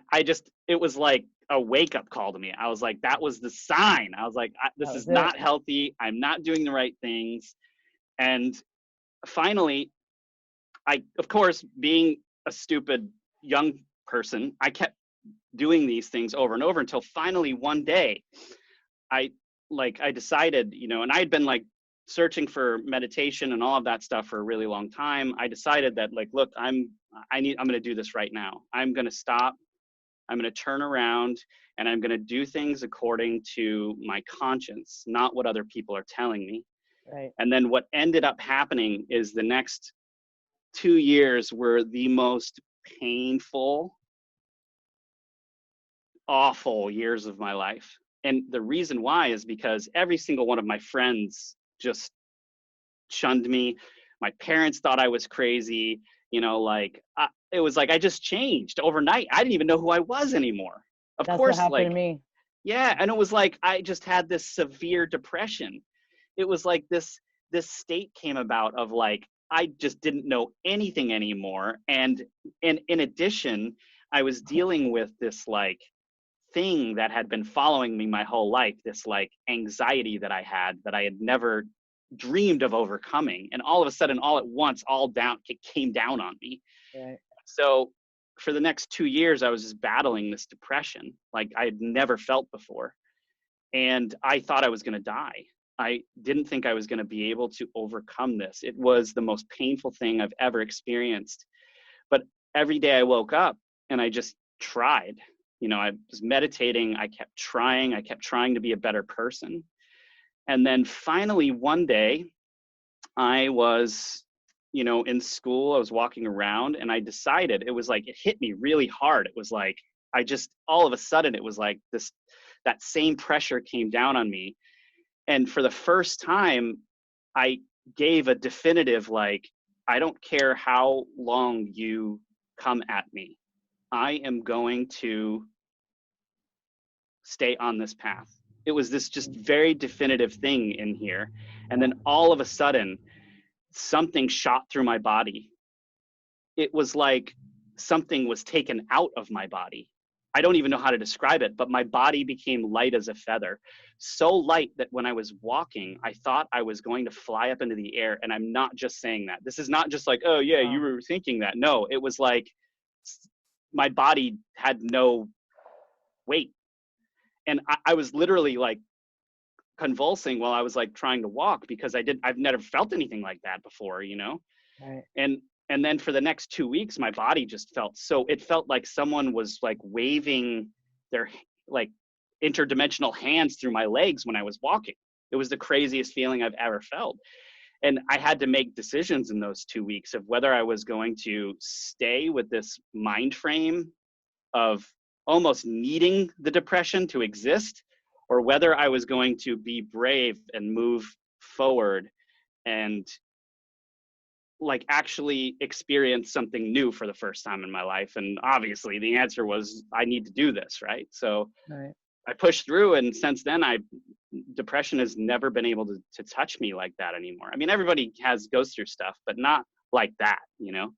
it was like a wake-up call to me. I was like, that was the sign. I was like, this is not healthy. I'm not doing the right things. And finally, of course, being a stupid young person, I kept doing these things over and over until finally one day, I decided, and I had been like searching for meditation and all of that stuff for a really long time. I decided that, like, look, I'm going to do this right now. I'm going to stop. I'm going to turn around, and I'm going to do things according to my conscience, not what other people are telling me. Right. And then what ended up happening is the next 2 years were the most painful, awful years of my life. And the reason why is because every single one of my friends just shunned me. My parents thought I was crazy. It was like I just changed overnight. I didn't even know who I was anymore. Of course, what happened to me. Yeah, and it was like I just had this severe depression. It was like this state came about of like I just didn't know anything anymore. And in addition, I was dealing with this like thing that had been following me my whole life, this like anxiety that I had never dreamed of overcoming. And all of a sudden, all at once, it came down on me. Right. So for the next 2 years, I was just battling this depression like I had never felt before. And I thought I was going to die. I didn't think I was going to be able to overcome this. It was the most painful thing I've ever experienced. But every day I woke up and I just tried. I was meditating. I kept trying to be a better person. And then finally one day I was, in school, I was walking around and I decided, it was like, it hit me really hard. It was like, all of a sudden it was like that same pressure came down on me. And for the first time, I gave a definitive, like, I don't care how long you come at me. I am going to stay on this path. It was this just very definitive thing in here. And then all of a sudden, something shot through my body. It was like something was taken out of my body. I don't even know how to describe it, but my body became light as a feather. So light that when I was walking, I thought I was going to fly up into the air. And I'm not just saying that. This is not just like, oh yeah, you were thinking that. No, it was like my body had no weight. And I was literally like convulsing while I was like trying to walk because I've never felt anything like that before, Right. And then for the next 2 weeks, my body just it felt like someone was like waving their like interdimensional hands through my legs when I was walking. It was the craziest feeling I've ever felt. And I had to make decisions in those 2 weeks of whether I was going to stay with this mind frame of almost needing the depression to exist, or whether I was going to be brave and move forward and like actually experience something new for the first time in my life. And obviously the answer was, I need to do this, right? So Right. I pushed through, and since then depression has never been able to touch me like that anymore. I mean, everybody goes through stuff, but not like that, you know?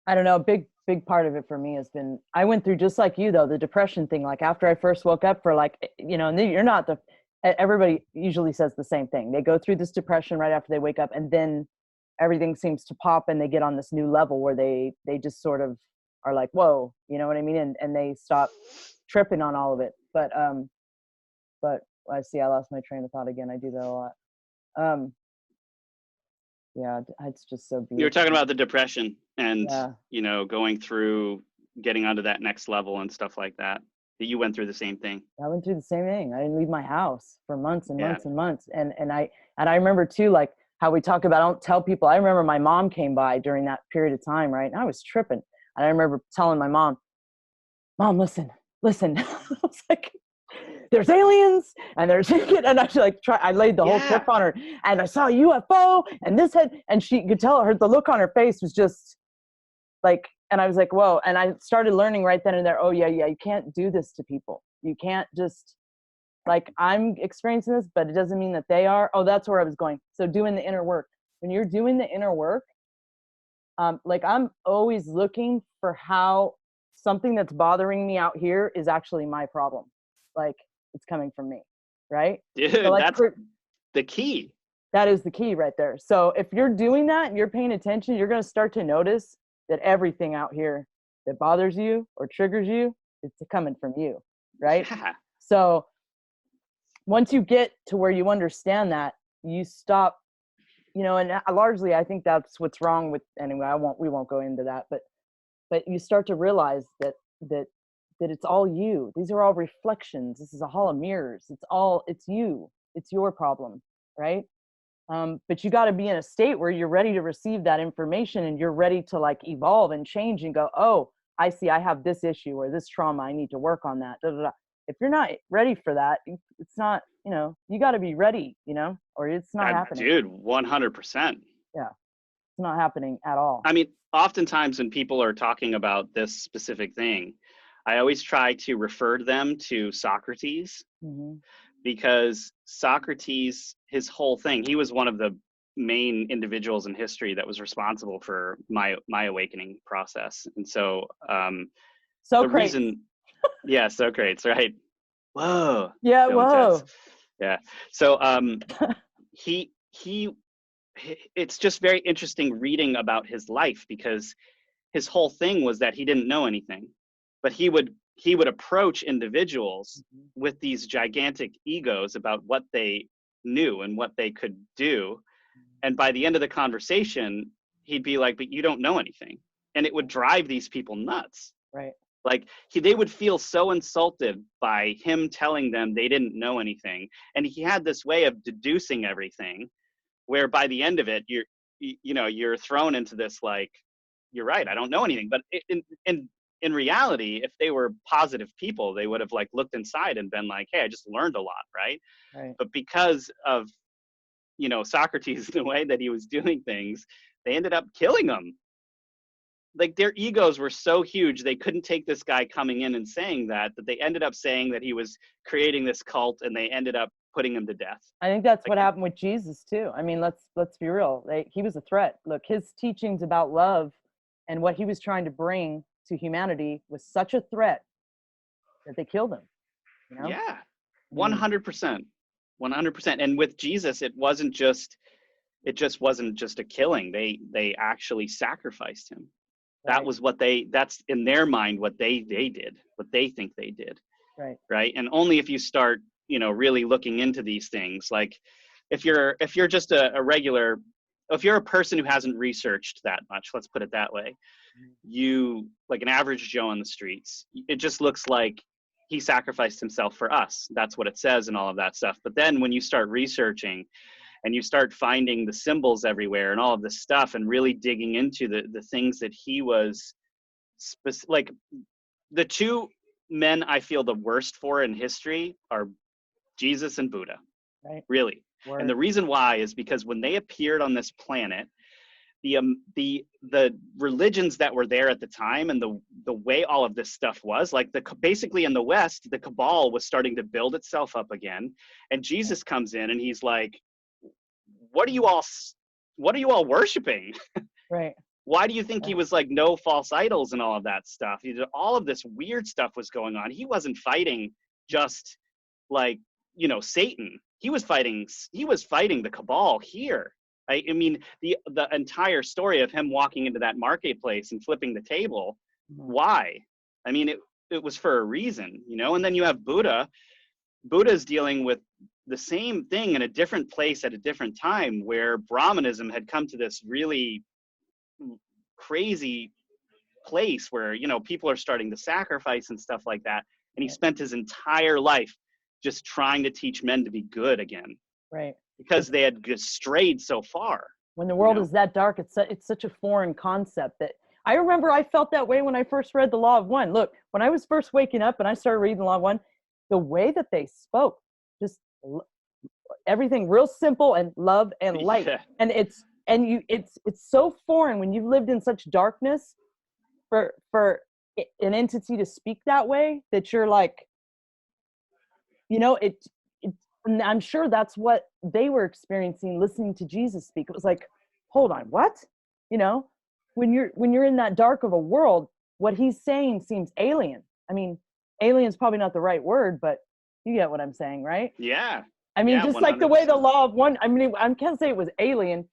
I don't know. Big part of it for me has been, I went through just like you though, the depression thing. Like after I first woke up for like, you know, and you're not everybody usually says the same thing. They go through this depression right after they wake up, and then everything seems to pop and they get on this new level where they just sort of are like, whoa, you know what I mean? And they stop tripping on all of it. But I see, I lost my train of thought again. I do that a lot. Yeah, it's just so beautiful. You were talking about the depression and, you know, going through, getting onto that next level and stuff like that. You went through the same thing. I went through the same thing. I didn't leave my house for months and months and months. And I remember too, like how we talk about, I don't tell people. I remember my mom came by during that period of time, right? And I was tripping. And I remember telling my mom, listen. I was like, there's aliens and there's, and I laid the whole trip on her, and I saw a UFO and this had, and she could tell the look on her face was just like, and I was like, whoa. And I started learning right then and there, oh yeah, you can't do this to people. You can't just, like, I'm experiencing this, but it doesn't mean that they are. Oh, that's where I was going. So doing the inner work. When you're doing the inner work, like I'm always looking for how something that's bothering me out here is actually my problem. Like it's coming from me, right? Dude, so like that's the key. That is the key right there. So if you're doing that and you're paying attention, you're going to start to notice that everything out here that bothers you or triggers you, it's coming from you, right? Yeah. So once you get to where you understand that, you stop, you know, and largely I think that's what's wrong with, anyway, we won't go into that, but you start to realize that it's all you. These are all reflections. This is a hall of mirrors. It's you. It's your problem, right? But you got to be in a state where you're ready to receive that information and you're ready to like evolve and change and go, oh, I see, I have this issue or this trauma. I need to work on that. If you're not ready for that, it's not, you know, you got to be ready, you know, or it's not happening. Dude, 100%. Yeah. It's not happening at all. I mean, oftentimes when people are talking about this specific thing, I always try to refer them to Socrates, because Socrates, his whole thing, he was one of the main individuals in history that was responsible for my awakening process. And so Socrates. the reason, Socrates, right? Whoa. Yeah, whoa. Yeah. So he it's just very interesting reading about his life, because his whole thing was that he didn't know anything, but he would approach individuals with these gigantic egos about what they knew and what they could do. And by the end of the conversation, he'd be like, but you don't know anything. And it would drive these people nuts. Right. Like they would feel so insulted by him telling them they didn't know anything. And he had this way of deducing everything, where by the end of it, you're thrown into this, like, you're right, I don't know anything. But in reality, if they were positive people, they would have like looked inside and been like, hey, I just learned a lot, right? But because of, you know, Socrates, the way that he was doing things, they ended up killing him. Like their egos were so huge, they couldn't take this guy coming in and saying that they ended up saying that he was creating this cult, and they ended up putting him to death. I think that's what happened with Jesus too. I mean, let's be real. He was a threat. Look, his teachings about love and what he was trying to bring to humanity was such a threat that they killed him. You know? Yeah, 100%, 100%. And with Jesus, it just wasn't just a killing. They actually sacrificed him. That was that's in their mind what they did, what they think they did. Right. And only if you start, you know, really looking into these things, like if you're just a regular, if you're a person who hasn't researched that much, let's put it that way, you, like an average Joe on the streets, it just looks like he sacrificed himself for us. That's what it says and all of that stuff. But then when you start researching and you start finding the symbols everywhere and all of this stuff, and really digging into the things that he was like, the two men I feel the worst for in history are Jesus and Buddha. Right. Really. Word. And the reason why is because when they appeared on this planet, the religions that were there at the time, and the way all of this stuff was, like, basically in the West, the cabal was starting to build itself up again, and Jesus comes in and he's like, what are you all worshiping? Right. Why do you think he was like, no false idols and all of that stuff? All of this weird stuff was going on. He wasn't fighting just like, you know, Satan. He was fighting the cabal here. I mean, the entire story of him walking into that marketplace and flipping the table. Why? I mean, it was for a reason, you know. And then you have Buddha. Buddha's dealing with the same thing in a different place at a different time, where Brahmanism had come to this really crazy place where, you know, people are starting to sacrifice and stuff like that. And he spent his entire life just trying to teach men to be good again. Right. Because they had strayed so far. When the world is that dark, it's such a foreign concept that I remember I felt that way when I first read The Law of One. Look, when I was first waking up and I started reading The Law of One, the way that they spoke, just everything real simple and love and light. Yeah. And it's so foreign when you've lived in such darkness for an entity to speak that way, that you're like, you know, and I'm sure that's what they were experiencing listening to Jesus speak. It was like, hold on, what? You know, when you're in that dark of a world, what he's saying seems alien. I mean, alien is probably not the right word, but you get what I'm saying, right? Yeah. I mean, yeah, just 100%. like the way The Law of One, I mean, I can't say it was alien.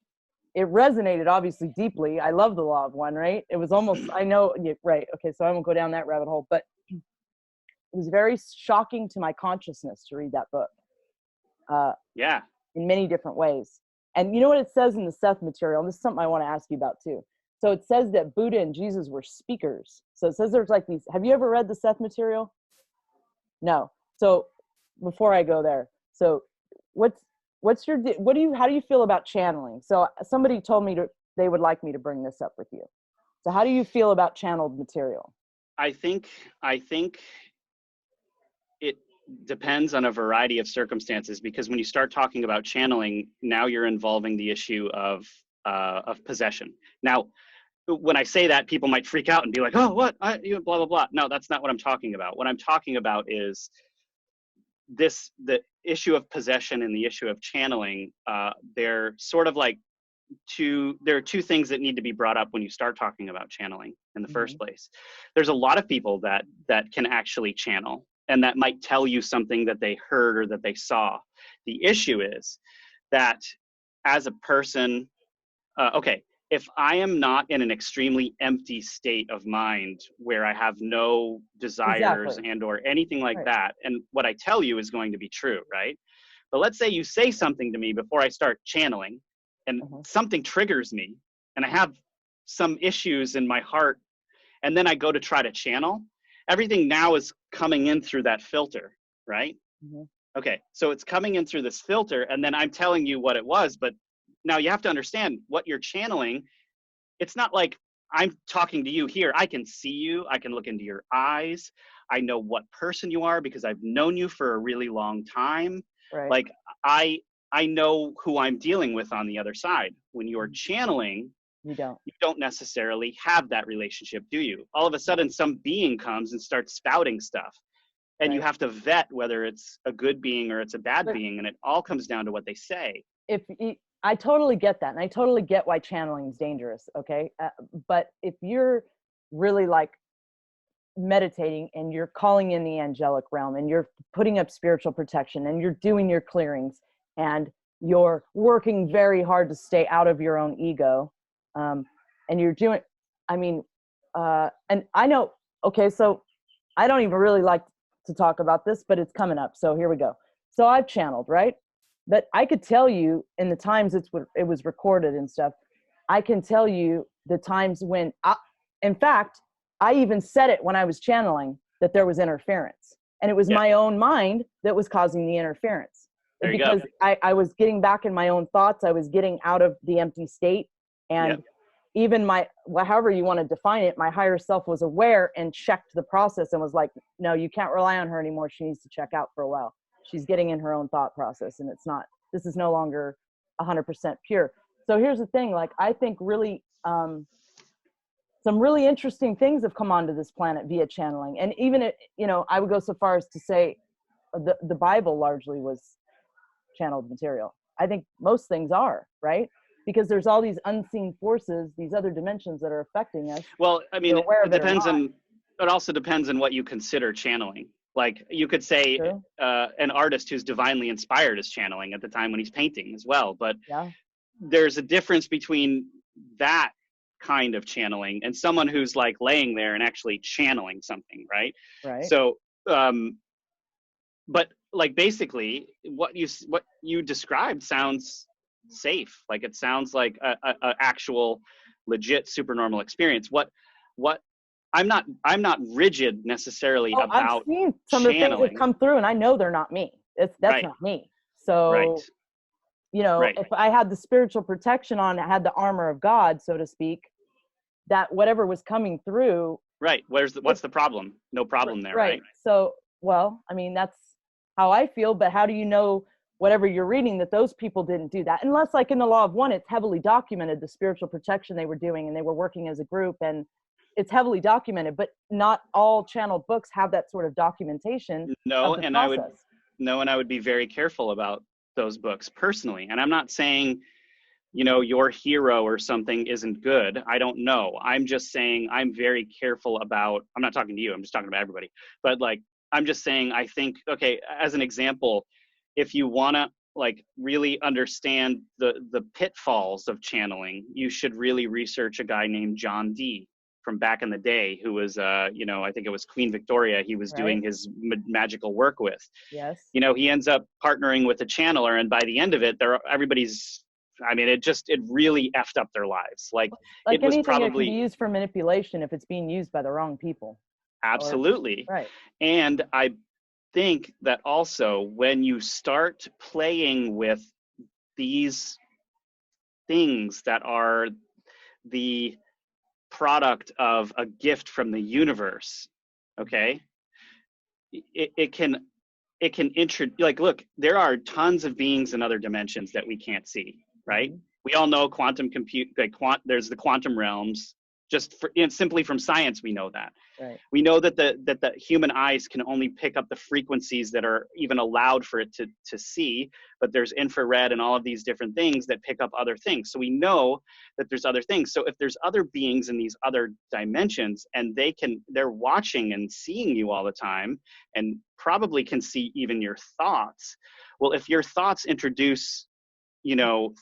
It resonated obviously deeply. I love The Law of One, right? It was almost, I know, right. Okay. So I won't go down that rabbit hole, but it was very shocking to my consciousness to read that book. Yeah. In many different ways. And you know what it says in the Seth material? And this is something I want to ask you about too. So it says that Buddha and Jesus were speakers. So it says there's like these, have you ever read the Seth material? No. So before I go there, so how do you feel about channeling? So somebody told me they would like me to bring this up with you. So how do you feel about channeled material? I think it depends on a variety of circumstances, because when you start talking about channeling, now you're involving the issue of possession. Now, when I say that, people might freak out and be like, oh, what? Blah, blah, blah. No, that's not what I'm talking about. What I'm talking about is the issue of possession and the issue of channeling. They're sort of like there are two things that need to be brought up when you start talking about channeling in the first place. There's a lot of people that can actually channel, and that might tell you something that they heard or that they saw. The issue is that as a person, if I am not in an extremely empty state of mind where I have no desires and or anything like that, and what I tell you is going to be true, right? But let's say you say something to me before I start channeling, and something triggers me, and I have some issues in my heart, and then I go to try to channel. Everything now is coming in through that filter, right? Okay, so it's coming in through this filter, and then I'm telling you what it was, but now you have to understand what you're channeling. It's not like I'm talking to you here. I can see you. I can look into your eyes. I know what person you are because I've known you for a really long time. Right. Like I know who I'm dealing with on the other side. When you're channeling, you don't necessarily have that relationship, do you? All of a sudden, some being comes and starts spouting stuff. And you have to vet whether it's a good being or it's a bad being. And it all comes down to what they say. I totally get that. And I totally get why channeling is dangerous. Okay. But if you're really like meditating and you're calling in the angelic realm and you're putting up spiritual protection and you're doing your clearings and you're working very hard to stay out of your own ego, and you're doing, and I know, okay, so I don't even really like to talk about this, but it's coming up. So here we go. So I've channeled, right? But I could tell you in the times it was recorded and stuff, I can tell you the times when, in fact, I even said it when I was channeling that there was interference. And it was my own mind that was causing the interference. There you because go. I was getting back in my own thoughts. I was getting out of the empty state. And even however you want to define it, my higher self was aware and checked the process and was like, no, you can't rely on her anymore. She needs to check out for a while. She's getting in her own thought process, and this is no longer 100% pure. So here's the thing, like, I think really, some really interesting things have come onto this planet via channeling. And even, I would go so far as to say the Bible largely was channeled material. I think most things are, right? Because there's all these unseen forces, these other dimensions that are affecting us. Well, I mean, it also depends on what you consider channeling. Like, you could say an artist who's divinely inspired is channeling at the time when he's painting as well. But there's a difference between that kind of channeling and someone who's like laying there and actually channeling something, right? Right. So, but like, basically what you described sounds safe. Like, it sounds like a actual legit supernormal experience. What I'm not rigid necessarily about I've seen some of the things that come through, and I know they're not me. That's not me. So if I had the spiritual protection on, I had the armor of God, so to speak, that whatever was coming through. Right. What's the problem? No problem there. Right. So, well, I mean, that's how I feel, but how do you know whatever you're reading that those people didn't do that? Unless, like in the Law of One, it's heavily documented, the spiritual protection they were doing, and they were working as a group, and it's heavily documented, but not all channeled books have that sort of documentation. No, and I would be very careful about those books personally. And I'm not saying, your hero or something isn't good. I don't know. I'm just saying I'm very careful about, I'm not talking to you, I'm just talking about everybody. But like, I'm just saying, I think, okay, as an example, if you want to like really understand the pitfalls of channeling, you should really research a guy named John Dee from back in the day, who was, I think it was Queen Victoria he was doing his magical work with. Yes. He ends up partnering with a channeler, and by the end of it, it really effed up their lives. Like it was anything probably, that can be used for manipulation if it's being used by the wrong people. Absolutely. Right. And I think that also when you start playing with these things that are the product of a gift from the universe, okay, it can look, there are tons of beings in other dimensions that we can't see, right? We all know there's the quantum realms. Simply from science, we know that. Right. We know that the human eyes can only pick up the frequencies that are even allowed for it to see, but there's infrared and all of these different things that pick up other things. So we know that there's other things. So if there's other beings in these other dimensions, and they're watching and seeing you all the time, and probably can see even your thoughts. Well, if your thoughts introduce,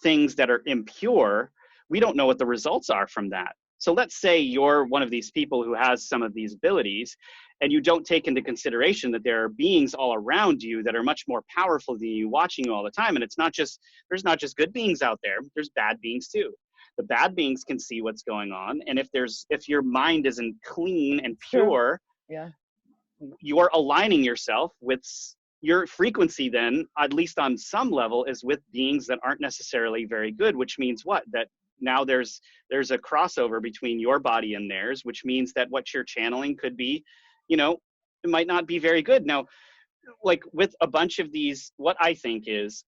things that are impure, we don't know what the results are from that. So let's say you're one of these people who has some of these abilities, and you don't take into consideration that there are beings all around you that are much more powerful than you, watching you all the time. And there's not just good beings out there, there's bad beings too. The bad beings can see what's going on. And if your mind isn't clean and pure, you're aligning yourself with your frequency, then, at least on some level, is with beings that aren't necessarily very good, which means what? That now there's a crossover between your body and theirs, which means that what you're channeling could be, it might not be very good. Now, like with a bunch of these, what I think is,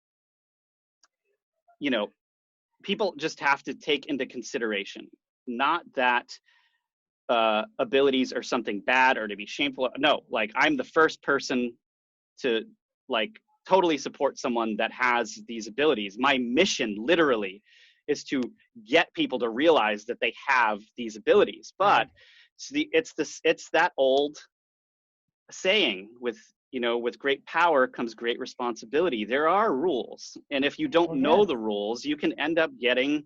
people just have to take into consideration, not that abilities are something bad or to be shameful. No, like, I'm the first person to like totally support someone that has these abilities. My mission literally is to get people to realize that they have these abilities. But it's that old saying, with great power comes great responsibility. There are rules, and if you don't know the rules, you can end up getting,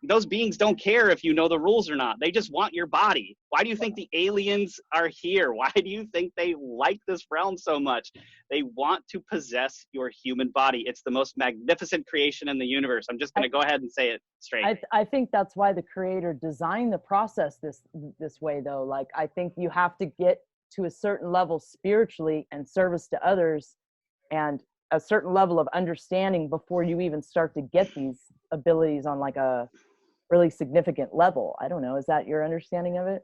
those beings don't care if you know the rules or not. They just want your body. Why do you think the aliens are here? Why do you think they like this realm so much? They want to possess your human body. It's the most magnificent creation in the universe. I'm just going to go ahead and say it straight. I think that's why the creator designed the process this way, though. Like, I think you have to get to a certain level spiritually and service to others and a certain level of understanding before you even start to get these abilities on like a really significant level. I don't know. Is that your understanding of it?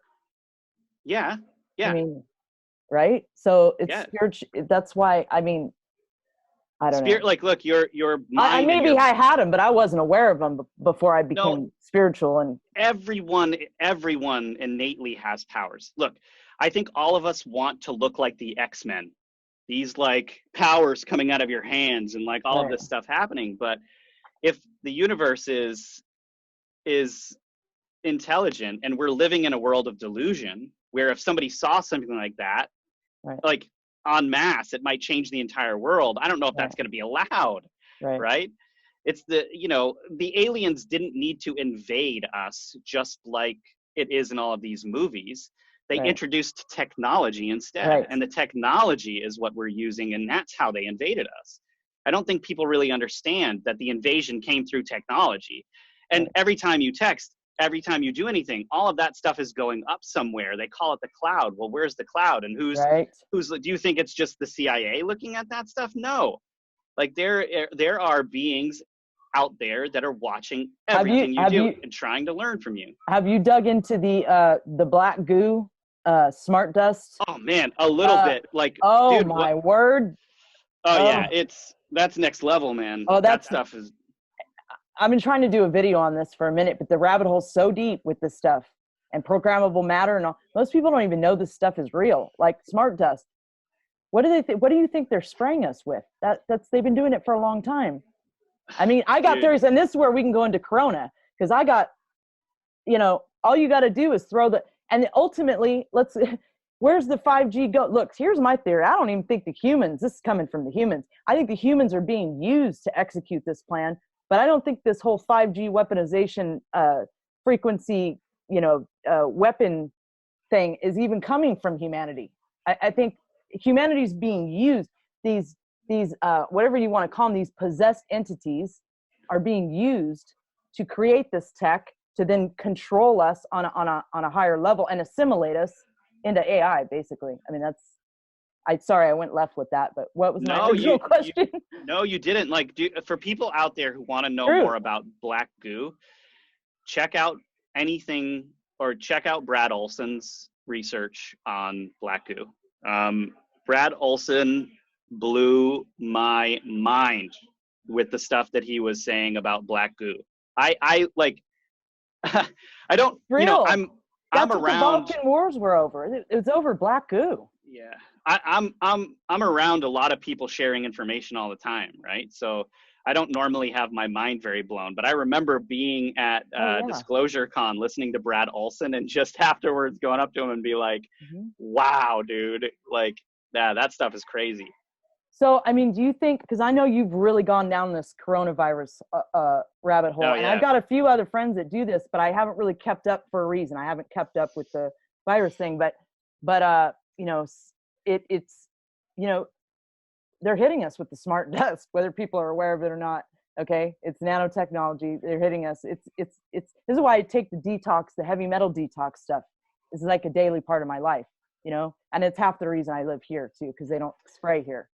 Yeah. Yeah. I mean, right? So it's Yeah. spiritual. That's why, I mean, I don't know. Like, look, your mind. I had them, but I wasn't aware of them before I became spiritual. And everyone innately has powers. Look, I think all of us want to look like the X-Men. These like powers coming out of your hands and like all of this stuff happening. But if the universe is intelligent and we're living in a world of delusion where if somebody saw something like that, like en masse, it might change the entire world. I don't know if that's going to be allowed, right? It's the aliens didn't need to invade us just like it is in all of these movies. They introduced technology instead, and the technology is what we're using, and that's how they invaded us. I don't think people really understand that the invasion came through technology. And every time you text, every time you do anything, all of that stuff is going up somewhere. They call it the cloud. Well, where's the cloud? And who's do you think it's just the CIA looking at that stuff? No. Like there are beings out there that are watching everything you do and trying to learn from you. Have you dug into the black goo, smart dust? Oh man, a little bit. Like, oh dude, my word. Oh yeah, that's next level, man. Oh, that stuff is. I've been trying to do a video on this for a minute, but the rabbit hole's so deep with this stuff and programmable matter and all. Most people don't even know this stuff is real. Like smart dust. What do they think? What do you think they're spraying us with? They've been doing it for a long time. I mean, I got theories, and this is where we can go into Corona, because I got, all you got to do is and ultimately, where's the 5G go? Look, here's my theory. I don't even think this is coming from the humans. I think the humans are being used to execute this plan, but I don't think this whole 5G weaponization frequency, weapon thing is even coming from humanity. I think humanity's being used. These whatever you want to call them, these possessed entities are being used to create this tech to then control us on a higher level and assimilate us into AI, basically. I mean, sorry, I went left with that, but what was my original question? No, you didn't. Like, for people out there who want to know more about black goo, check out anything or check out Brad Olson's research on black goo. Brad Olson blew my mind with the stuff that he was saying about black goo. I like I don't I'm That's around. What the Balkan Wars were over. It was over black goo. Yeah, I'm around a lot of people sharing information all the time, right? So I don't normally have my mind very blown, but I remember being at Disclosure Con, listening to Brad Olson, and just afterwards going up to him and be like, "Wow, dude! Like that stuff is crazy." So, I mean, do you think, because I know you've really gone down this coronavirus rabbit hole, and I've got a few other friends that do this, but I haven't really kept up for a reason. I haven't kept up with the virus thing, but it's they're hitting us with the smart dust, whether people are aware of it or not. Okay, it's nanotechnology. They're hitting us. This is why I take the detox, the heavy metal detox stuff. This is like a daily part of my life, and it's half the reason I live here too, because they don't spray here.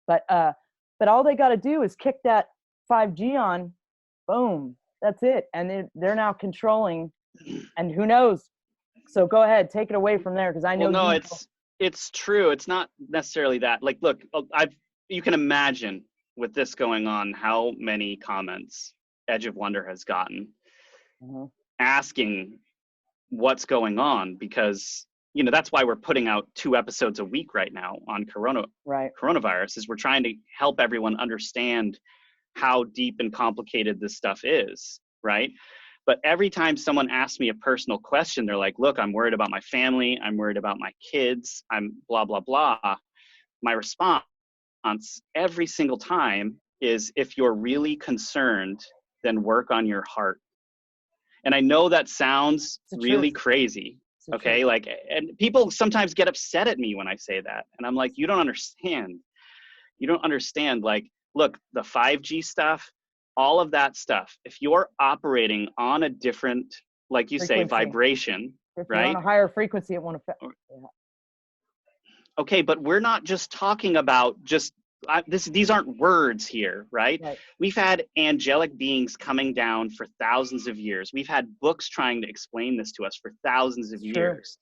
But all they got to do is kick that 5G on, boom, that's it. And they're now controlling, and who knows? So go ahead, take it away from there, because I know. Well, no, it's true. It's not necessarily that. Like, look, you can imagine with this going on how many comments Edge of Wonder has gotten asking what's going on, because that's why we're putting out 2 episodes a week right now on coronavirus, is we're trying to help everyone understand how deep and complicated this stuff is, right? But every time someone asks me a personal question, they're like, look, I'm worried about my family. I'm worried about my kids. I'm blah, blah, blah. My response every single time is, if you're really concerned, then work on your heart. And I know that sounds really crazy. Okay, like, and people sometimes get upset at me when I say that, and I'm like, you don't understand. Like, look, the 5G stuff, all of that stuff, if you're operating on a different, like you say, vibration, right? On a higher frequency, it won't affect. Okay, but we're not just talking about just these aren't words here, right? Right. We've had angelic beings coming down for thousands of years. We've had books trying to explain this to us for thousands of years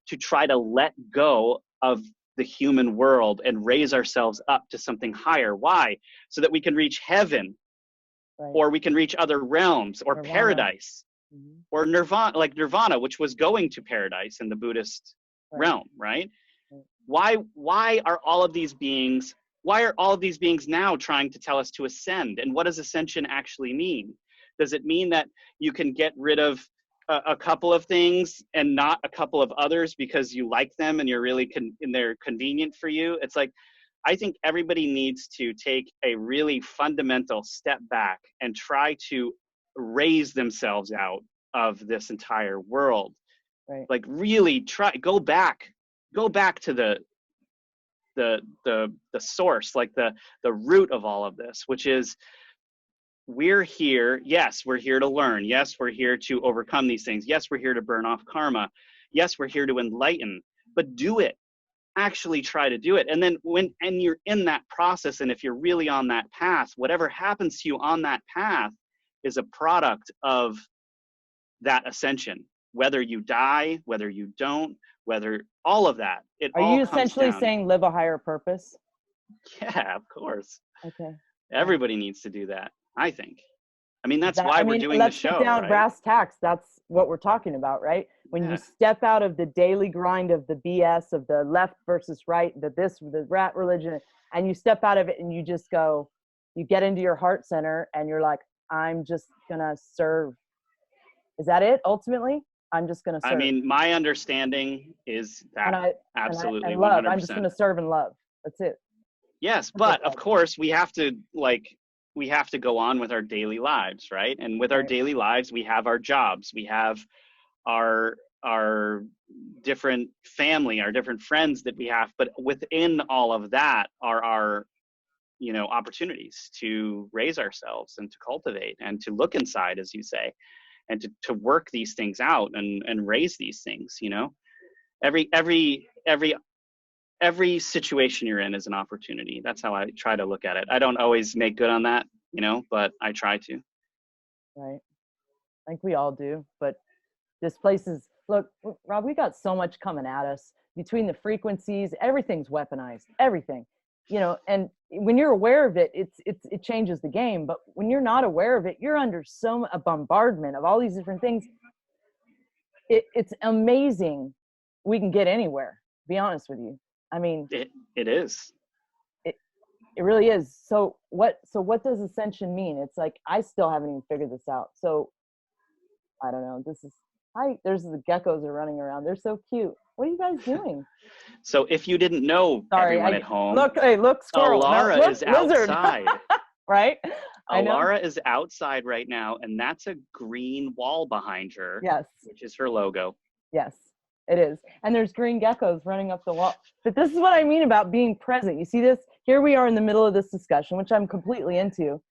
to try to let go of the human world and raise ourselves up to something higher. Why? So that we can reach heaven, Right. or we can reach other realms, or Nirvana. paradise, Mm-hmm. or nirvana, like nirvana, which was going to paradise in the Buddhist realm, right? Right. Why are all of these beings now trying to tell us to ascend? And what does ascension actually mean? Does it mean that you can get rid of a couple of things and not a couple of others because you like them and you're really and they're convenient for you? It's like, I think everybody needs to take a really fundamental step back and try to raise themselves out of this entire world. Right. Like really go back to the source, like the root of all of this, which is, we're here. Yes, we're here to learn. Yes, we're here to overcome these things. Yes, we're here to burn off karma. Yes, we're here to enlighten, but do it. Actually try to do it. And then and you're in that process, and if you're really on that path, whatever happens to you on that path is a product of that ascension. Whether you die, whether you don't, whether all of that, Are you essentially saying live a higher purpose? Yeah, of course. Okay. Everybody needs to do that, I think. I mean, that's why we're doing the show. Let's get down right? brass tacks. That's what we're talking about, right? When you step out of the daily grind of the BS of the left versus right, the rat religion, and you step out of it and you just go, you get into your heart center and you're like, I'm just gonna serve. Is that it? Ultimately, I'm just gonna serve. I mean, my understanding is that absolutely and love. 100%. I'm just gonna serve and love. That's it. Yes, but of course we have to go on with our daily lives, right? And with our daily lives, we have our jobs, we have our different family, our different friends that we have, but within all of that are our opportunities to raise ourselves and to cultivate and to look inside, as you say, and to work these things out and raise these things. Every situation you're in is an opportunity. That's how I try to look at it. I don't always make good on that, but I try to. Right. I think we all do. But this place is, look, Rob, we got so much coming at us between the frequencies. Everything's weaponized, everything, and when you're aware of it, it changes the game. But when you're not aware of it, you're under a bombardment of all these different things. It's amazing. We can get anywhere, to be honest with you. I mean, it is. It really is. So what does ascension mean? It's like, I still haven't even figured this out. So I don't know. There's the geckos are running around. They're so cute. What are you guys doing? So if you didn't know, everyone at home, look, squirrel. Alara is outside. Right? Alara is outside right now, and that's a green wall behind her. Yes. Which is her logo. Yes. It is. And there's green geckos running up the wall. But this is what I mean about being present. You see this? Here we are in the middle of this discussion, which I'm completely into.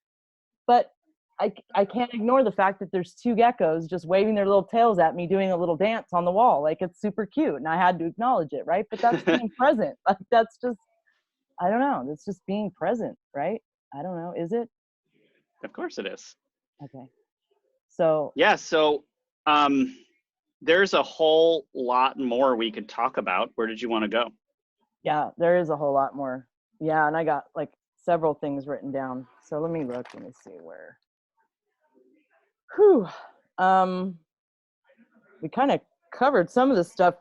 But I can't ignore the fact that there's two geckos just waving their little tails at me, doing a little dance on the wall. Like, it's super cute. And I had to acknowledge it, right? But that's being present. Like, that's just, I don't know. That's just being present, right? I don't know. Is it? Of course it is. Okay. So. Yeah. So, there's a whole lot more we could talk about. Where did you want to go? Yeah, there is a whole lot more. Yeah, and I got like several things written down. So let me look. Let me see where. Whew. We kind of covered some of the stuff.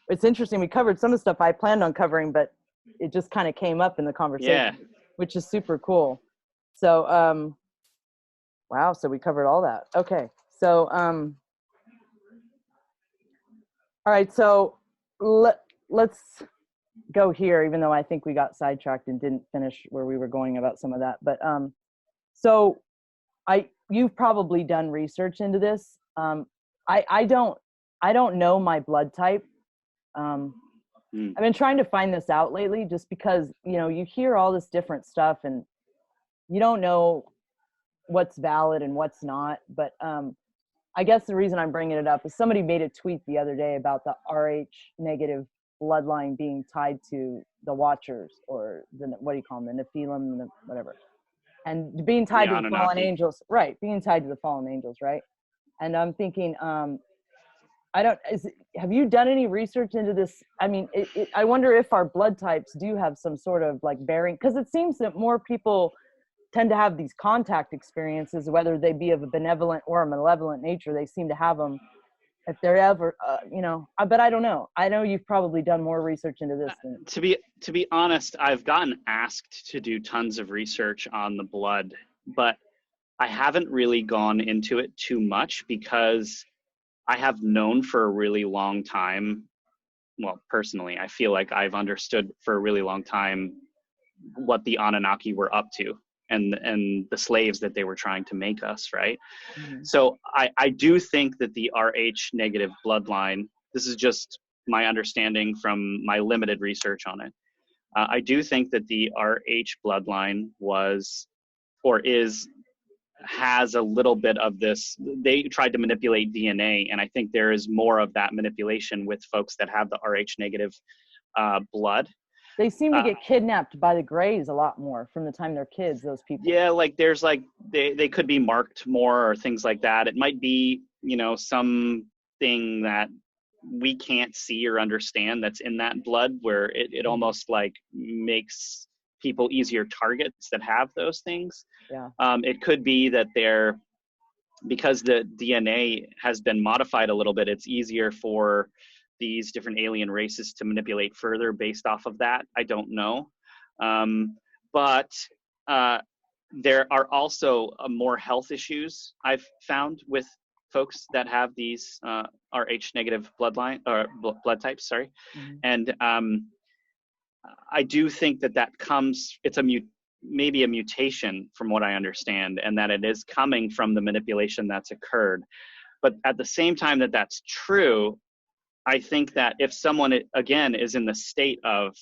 It's interesting. We covered some of the stuff I planned on covering, but it just kind of came up in the conversation, which is super cool. So, wow. So we covered all that. Okay. So, all right, so let's go here, even though I think we got sidetracked and didn't finish where we were going about some of that. But so you've probably done research into this. I don't know my blood type. I've been trying to find this out lately, just because you hear all this different stuff and you don't know what's valid and what's not. But I guess the reason I'm bringing it up is somebody made a tweet the other day about the RH negative bloodline being tied to the Watchers, or the, what do you call them, the Nephilim, the whatever, and being tied to the fallen angels, right? Being tied to the fallen angels, right? And I'm thinking, have you done any research into this? I mean, I wonder if our blood types do have some sort of like bearing, because it seems that more people tend to have these contact experiences, whether they be of a benevolent or a malevolent nature. They seem to have them if they're ever, but I don't know. I know you've probably done more research into this than... To be honest, I've gotten asked to do tons of research on the blood, but I haven't really gone into it too much because I have known for a really long time. Well, personally, I feel like I've understood for a really long time what the Anunnaki were up to, and the slaves that they were trying to make us, right? Mm-hmm. So I do think that the Rh negative bloodline, this is just my understanding from my limited research on it. I do think that the Rh bloodline has a little bit of this. They tried to manipulate DNA, and I think there is more of that manipulation with folks that have the Rh negative blood. They seem to get kidnapped by the Greys a lot more from the time they're kids, those people. Yeah, like there's like, they could be marked more or things like that. It might be, something that we can't see or understand that's in that blood, where it almost like makes people easier targets that have those things. Yeah. It could be that because the DNA has been modified a little bit, it's easier for these different alien races to manipulate further based off of that. I don't know. But there are also more health issues I've found with folks that have these Rh negative bloodline or blood types, sorry. Mm-hmm. And I do think that comes, it's maybe a mutation from what I understand, and that it is coming from the manipulation that's occurred. But at the same time that that's true, I think that if someone, again, is in the state of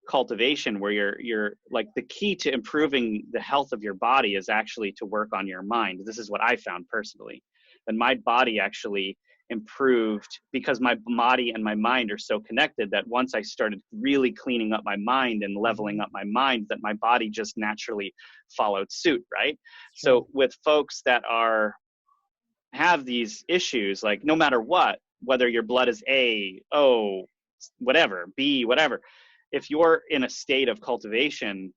cultivation where you're like, the key to improving the health of your body is actually to work on your mind. This is what I found personally. And my body actually improved because my body and my mind are so connected, that once I started really cleaning up my mind and leveling up my mind, that my body just naturally followed suit, right? Sure. So with folks that have these issues, like no matter what, whether your blood is A, O, whatever, B, whatever, if you're in a state of cultivation,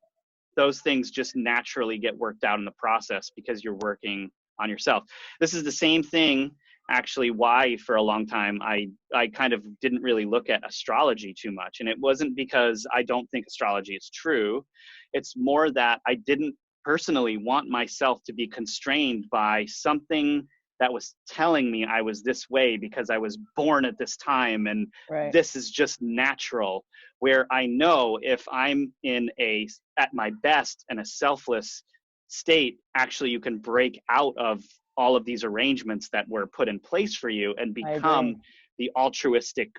those things just naturally get worked out in the process because you're working on yourself. This is the same thing, actually, why for a long time I kind of didn't really look at astrology too much. And it wasn't because I don't think astrology is true. It's more that I didn't personally want myself to be constrained by something that was telling me I was this way because I was born at this time, and right. This is just natural, where I know if I'm at my best and a selfless state, actually you can break out of all of these arrangements that were put in place for you and become the altruistic,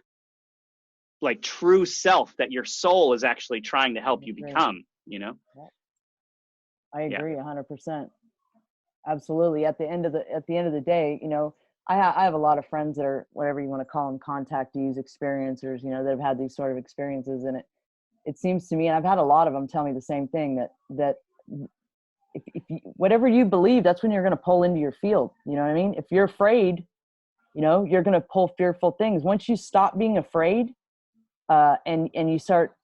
like true self that your soul is actually trying to help you become, I agree 100%. Absolutely. At the end of the day, I have a lot of friends that are, whatever you want to call them, contactees, experiencers, that have had these sort of experiences. And it seems to me, and I've had a lot of them tell me the same thing, that if you, whatever you believe, that's when you're going to pull into your field. You know what I mean? If you're afraid, you're going to pull fearful things. Once you stop being afraid, and you start,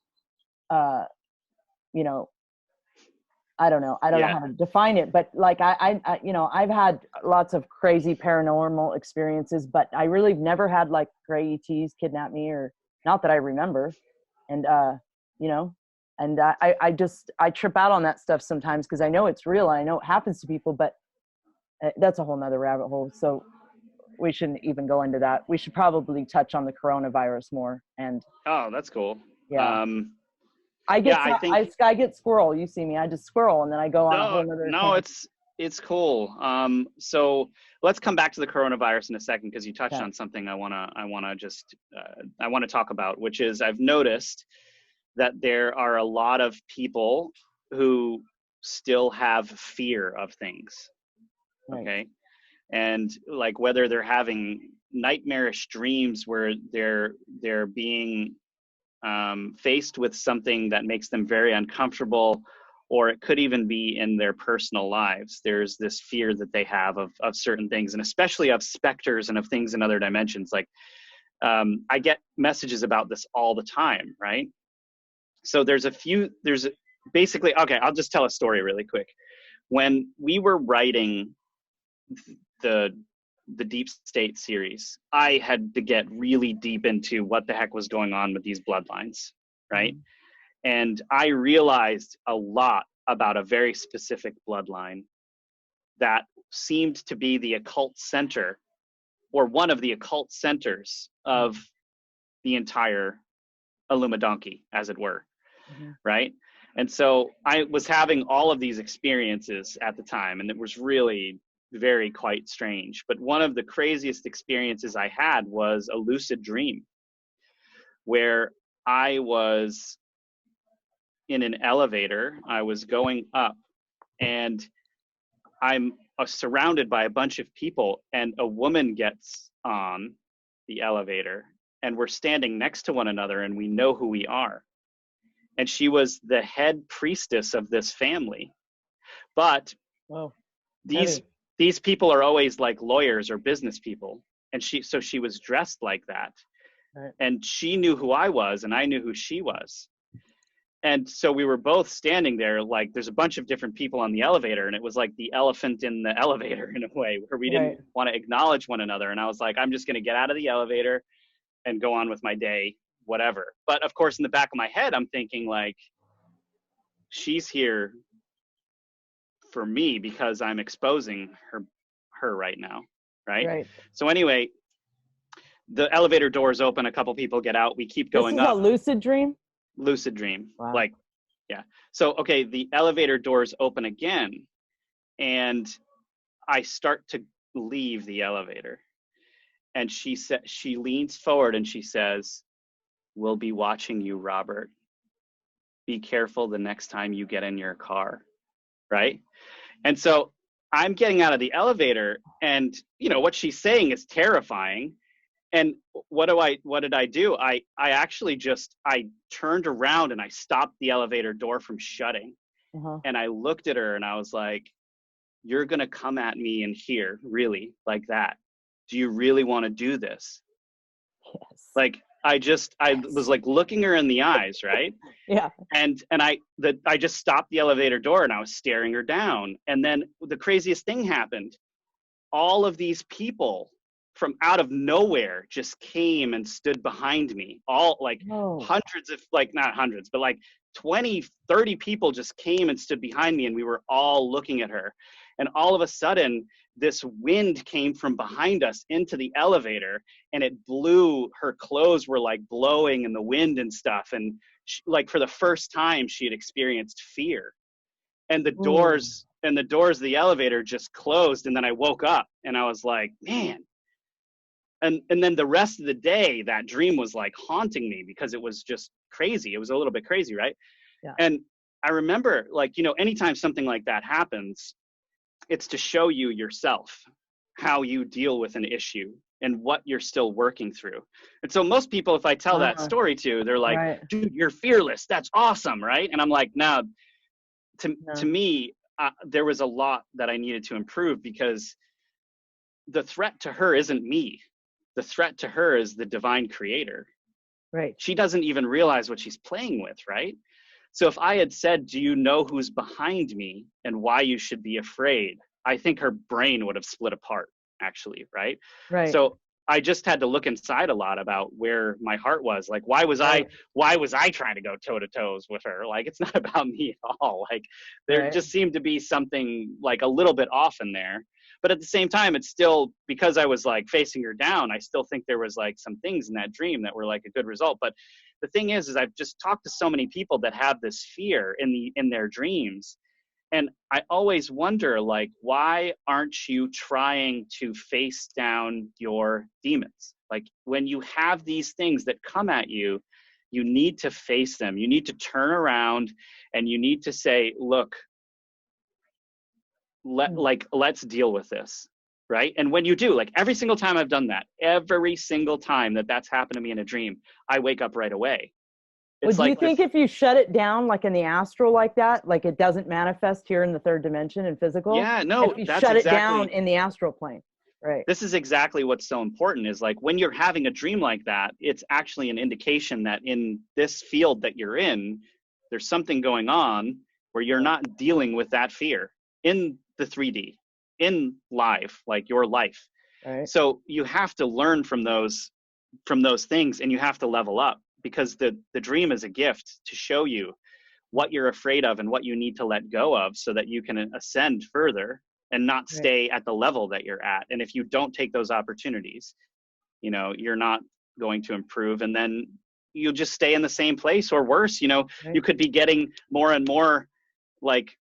I don't know how to define it, but like I've had lots of crazy paranormal experiences, but I really never had like gray ETs kidnap me, or not that I remember. And and I trip out on that stuff sometimes because I know it's real. I know it happens to people, but that's a whole nother rabbit hole. So we shouldn't even go into that. We should probably touch on the coronavirus more. And oh, that's cool. Yeah. I get squirrel. You see me, I just squirrel, and then I go on a whole nother. No, it's cool. So let's come back to the coronavirus in a second, because you touched on something I want to talk about, which is I've noticed that there are a lot of people who still have fear of things. Right. Okay. And like whether they're having nightmarish dreams where they're being faced with something that makes them very uncomfortable, or it could even be in their personal lives. There's this fear that they have of certain things, and especially of specters and of things in other dimensions. Like, I get messages about this all the time, right? So basically, okay, I'll just tell a story really quick. When we were writing the Deep State series, I had to get really deep into what the heck was going on with these bloodlines, right? And I realized a lot about a very specific bloodline that seemed to be the occult center, or one of the occult centers of the entire Illuminati, as it were, right? And so I was having all of these experiences at the time, and it was really very quite strange. But one of the craziest experiences I had was a lucid dream, where I was in an elevator. I was going up, and I'm surrounded by a bunch of people, and a woman gets on the elevator, and we're standing next to one another, and we know who we are. And she was the head priestess of this family. But these people are always like lawyers or business people. And so she was dressed like that. Right. And she knew who I was, and I knew who she was. And so we were both standing there, like there's a bunch of different people on the elevator, and it was like the elephant in the elevator in a way, where we didn't want to acknowledge one another. And I was like, I'm just going to get out of the elevator and go on with my day, whatever. But of course, in the back of my head, I'm thinking like, she's here for me because I'm exposing her right now, right? So anyway, the elevator doors open, a couple people get out, we keep going up. This is a lucid dream? Lucid dream. Wow. Like, yeah. So, okay, the elevator doors open again, and I start to leave the elevator. And she leans forward and she says, "We'll be watching you, Robert. Be careful the next time you get in your car." Right? And so I'm getting out of the elevator, and what she's saying is terrifying. And what did I do? I actually I turned around and I stopped the elevator door from shutting. And I looked at her and I was like, "You're going to come at me in here, really, like that? Do you really want to do this?" Yes. Like, I was like looking her in the eyes, right? Yeah. And I just stopped the elevator door and I was staring her down. And then the craziest thing happened. All of these people from out of nowhere just came and stood behind me. All like hundreds of, like not hundreds, but like 20, 30 people just came and stood behind me, and we were all looking at her. And all of a sudden, this wind came from behind us into the elevator, and it blew, her clothes were like blowing in the wind and stuff. And like for the first time, she had experienced fear. And the doors of the elevator just closed. And then I woke up and I was like, man. And then the rest of the day, that dream was like haunting me because it was just crazy. It was a little bit crazy, right? Yeah. And I remember, like, anytime something like that happens, it's to show you yourself how you deal with an issue and what you're still working through. And so most people, if I tell that story to, they're like, "Dude, you're fearless. That's awesome," right? And I'm like, no. To me, there was a lot that I needed to improve, because the threat to her isn't me. The threat to her is the divine creator. Right. She doesn't even realize what she's playing with, right? So if I had said, "Do you know who's behind me and why you should be afraid?" I think her brain would have split apart, actually, right? Right. So I just had to look inside a lot about where my heart was. Like, why was I trying to go toe to toes with her? Like, it's not about me at all. Like, there just seemed to be something like a little bit off in there. But at the same time, it's still, because I was like facing her down, I still think there was like some things in that dream that were like a good result. But the thing is I've just talked to so many people that have this fear in their dreams. And I always wonder, like, why aren't you trying to face down your demons? Like, when you have these things that come at you, you need to face them. You need to turn around and you need to say, "Look, let's deal with this," right? And when you do, like every single time I've done that, every single time that's happened to me in a dream, I wake up right away. It's do you like think if you shut it down, like in the astral like that, like it doesn't manifest here in the third dimension and physical? yeah, no, If you that's shut it down exactly, in the astral plane, right? this is exactly what's so important is like when you're having a dream like that, it's actually an indication that in this field that you're in, there's something going on where you're not dealing with that fear in the 3D, in live, like your life. Right. So you have to learn from those things, and you have to level up, because the dream is a gift to show you what you're afraid of and what you need to let go of so that you can ascend further and not stay at the level that you're at. And if you don't take those opportunities, you know, you're not going to improve, and then you'll just stay in the same place, or worse, you know, you could be getting more and more like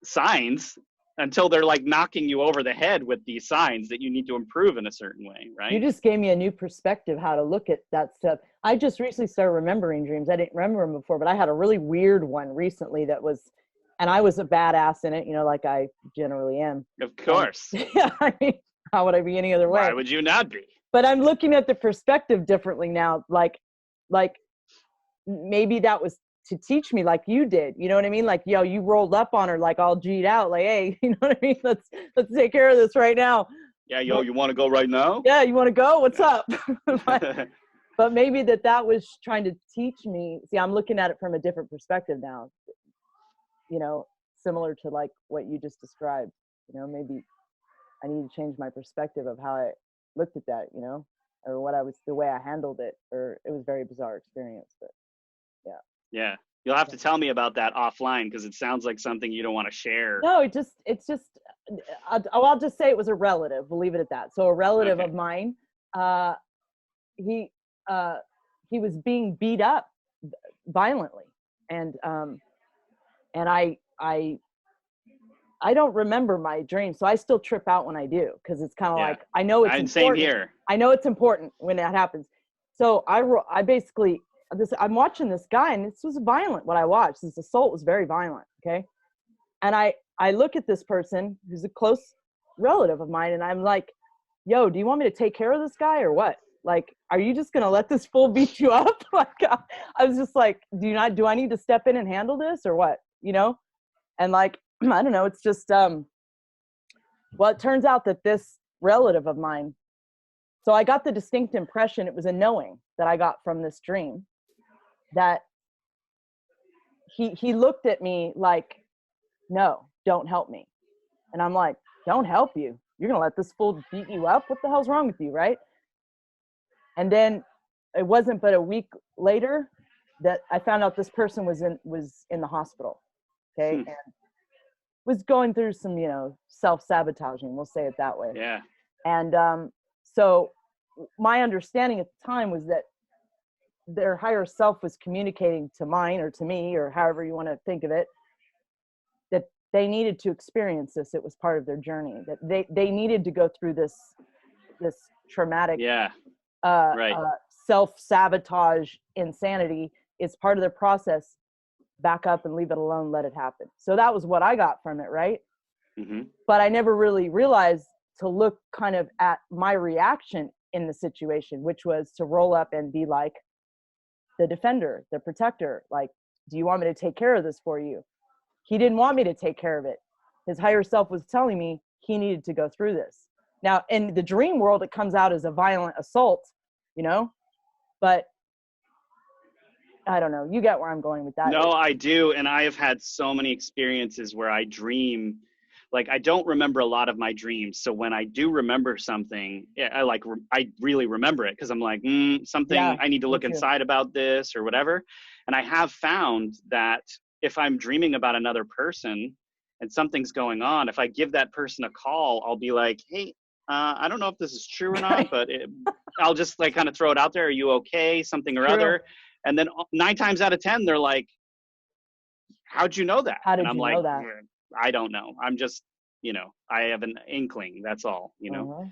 signs until they're like knocking you over the head with these signs that you need to improve in a certain way, right? You just gave me a new perspective how to look at that stuff. I just recently started remembering dreams. I didn't remember them before, but I had a really weird one recently that was, and I was a badass in it, you know, like I generally am. Of course. Yeah, I mean, how would I be any other way? Why would you not be? But I'm looking at the perspective differently now. Like maybe that was to teach me, like you did, you know what I mean? Like, yo, you rolled up on her, like all G'd out, like, hey, you know what I mean? Let's take care of this right now. Yeah, yo, you want to go right now? Yeah, you want to go? What's up? But maybe that was trying to teach me. See, I'm looking at it from a different perspective now, you know, similar to like what you just described. You know, maybe I need to change my perspective of how I looked at that, you know, or the way I handled it, or it was a very bizarre experience, but yeah. Yeah. You'll have to tell me about that offline, because it sounds like something you don't want to share. No, it's just, I'll just say it was a relative. We'll leave it at that. So a relative of mine, he was being beat up violently, and I don't remember my dreams, so I still trip out when I do, because it's kind of like I know it's important. Same here. I know it's important when that happens. So I basically I'm watching this guy, and this was violent. What I watched, this assault was very violent. Okay, and I look at this person who's a close relative of mine, and I'm like, yo, do you want me to take care of this guy or what? Like, are you just gonna let this fool beat you up? Like, I was just like, do I need to step in and handle this or what? You know? And like, I don't know, it's just well, it turns out that this relative of mine, so I got the distinct impression, it was a knowing that I got from this dream, that he looked at me like, no, don't help me. And I'm like, don't help you? You're gonna let this fool beat you up? What the hell's wrong with you, right? And then it wasn't but a week later that I found out this person was in the hospital, okay, and was going through some, you know, self-sabotaging, we'll say it that way. Yeah. And so my understanding at the time was that their higher self was communicating to mine, or to me, or however you want to think of it, that they needed to experience this. It was part of their journey, that they needed to go through this traumatic self-sabotage insanity. Is part of their process. Back up and leave it alone, let it happen. So that was what I got from it, right? Mm-hmm. But I never really realized to look kind of at my reaction in the situation, which was to roll up and be like the defender, the protector. Like, do you want me to take care of this for you? He didn't want me to take care of it. His higher self was telling me he needed to go through this. Now, in the dream world, it comes out as a violent assault, you know, but I don't know. You get where I'm going with that. No, I do. And I have had so many experiences where I dream, like I don't remember a lot of my dreams. So when I do remember something, I really remember it, because I'm like, something I need to look inside about this or whatever. And I have found that if I'm dreaming about another person and something's going on, if I give that person a call, I'll be like, hey, I don't know if this is true or not, but I'll just like kind of throw it out there. Are you okay? Something or other. And then 9 times out of 10, they're like, how'd you know that? How did and I'm you like, know that? I don't know. I'm just, you know, I have an inkling. That's all, you know?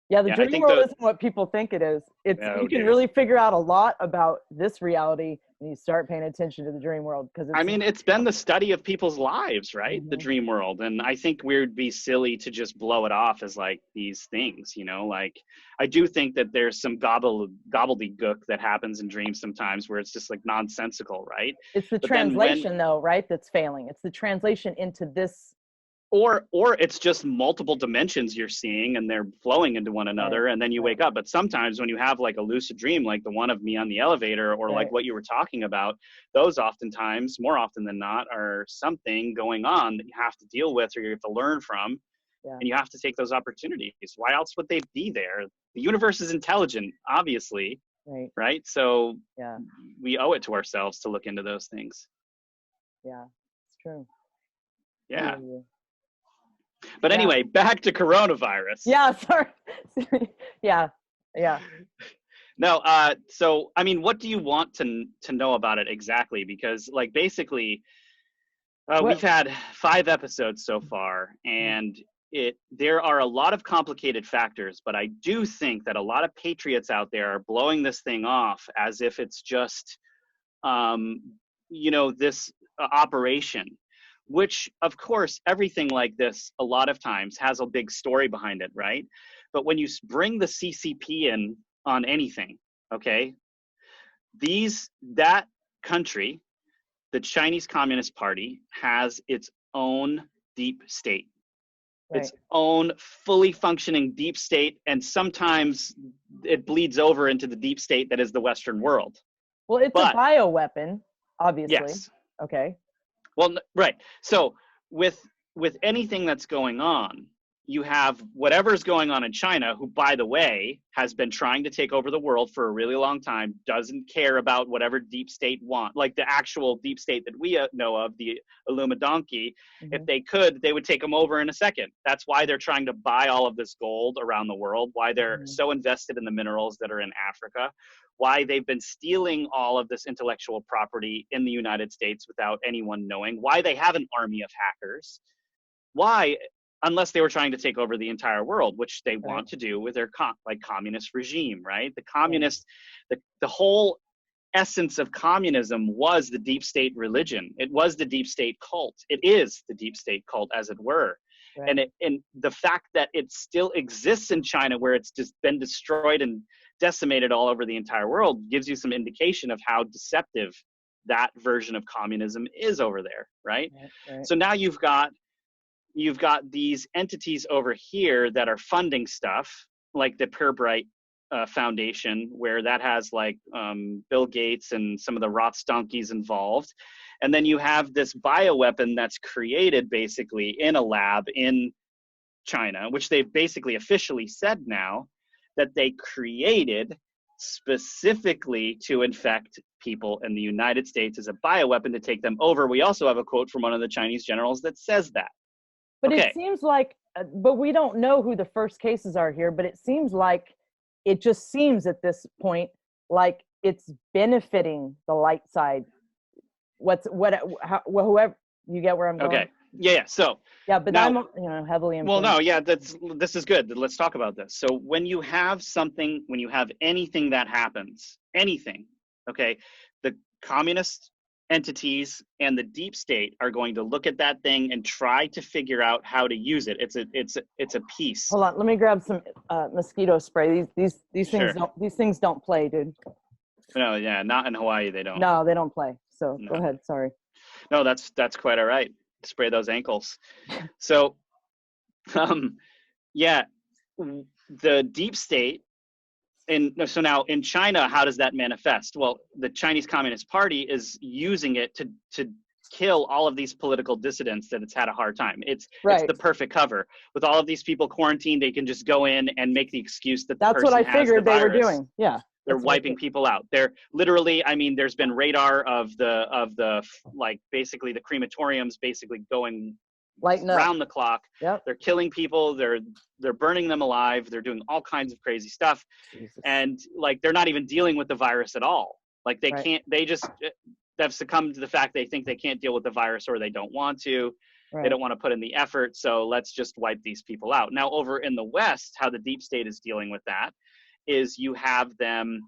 Yeah, the Yeah, I dream think world isn't what people think it is. It's Oh, you can dude. really figure out a lot about this reality when you start paying attention to the dream world, because I mean, it's been the study of people's lives, right? The Mhm. dream world. And I think we'd be silly to just blow it off as like these things, you know, like I do think that there's some gobbledygook that happens in dreams sometimes where it's just like nonsensical, right? It's the But then when, translation though, right? That's failing. It's the translation into this. or it's just multiple dimensions you're seeing and they're flowing into one another, and then you wake up. But sometimes when you have like a lucid dream, like the one of me on the elevator, or like what you were talking about, those oftentimes, more often than not, are something going on that you have to deal with or you have to learn from. And you have to take those opportunities. Why else would they be there? The universe is intelligent, obviously, right? So we owe it to ourselves to look into those things. Yeah, it's true. Yeah. But anyway, back to coronavirus. Yeah, sorry. Yeah. No, so I mean, what do you want to know about it exactly? Because like basically, we've had 5 episodes so far, and there are a lot of complicated factors, but I do think that a lot of patriots out there are blowing this thing off as if it's just, you know, this operation. Which, of course, everything like this, a lot of times, has a big story behind it, right? But when you bring the CCP in on anything, okay, that country, the Chinese Communist Party, has its own deep state, its own fully functioning deep state, and sometimes it bleeds over into the deep state that is the Western world. Well, it's a bioweapon, obviously. Yes. Okay. Well, right. So with anything that's going on, you have whatever's going on in China, who, by the way, has been trying to take over the world for a really long time, doesn't care about whatever deep state want, like the actual deep state that we know of, the Illuminati. If they could, they would take them over in a second. That's why they're trying to buy all of this gold around the world, why they're so invested in the minerals that are in Africa, why they've been stealing all of this intellectual property in the United States without anyone knowing, why they have an army of hackers, why, unless they were trying to take over the entire world, which they want to do with their communist regime, right? The communist, the whole essence of communism was the deep state religion. It was the deep state cult. It is the deep state cult, as it were. And the fact that it still exists in China, where it's just been destroyed and decimated all over the entire world, gives you some indication of how deceptive that version of communism is over there, right? So now you've got these entities over here that are funding stuff, like the Pure Foundation, where that has like Bill Gates and some of the Rothstonkies involved. And then you have this bioweapon that's created basically in a lab in China, which they've basically officially said now that they created specifically to infect people in the United States as a bioweapon to take them over. We also have a quote from one of the Chinese generals that says that. But it seems like, but we don't know who the first cases are here, but it seems like, it just seems at this point like it's benefiting the light side. Whoever, you get where I'm going? Okay. Yeah. So. Yeah, but now, I'm, heavily influenced. Well, no, this is good. Let's talk about this. So when you have anything that happens, anything, okay, the communist entities and the deep state are going to look at that thing and try to figure out how to use it. It's a piece. Hold on, let me grab some mosquito spray. These things don't play, dude. No, yeah, not in Hawaii they don't. No, they don't play. So go ahead. Sorry. No, that's quite all right. Spray those ankles. So, yeah, the deep state. So now in China, how does that manifest? Well, the Chinese Communist Party is using it to kill all of these political dissidents that it's had a hard time. It's the perfect cover. With all of these people quarantined, they can just go in and make the excuse that that's what I figured they were doing. Yeah. They're wiping people out. They're literally, I mean, there's been radar of the like basically the crematoriums basically going around the clock. Yep. They're killing people. They're burning them alive. They're doing all kinds of crazy stuff. Jesus. And like, they're not even dealing with the virus at all. Like they can't, they've succumbed to the fact they think they can't deal with the virus or they don't want to. Right. They don't want to put in the effort, so let's just wipe these people out. Now, over in the West, how the deep state is dealing with that is you have them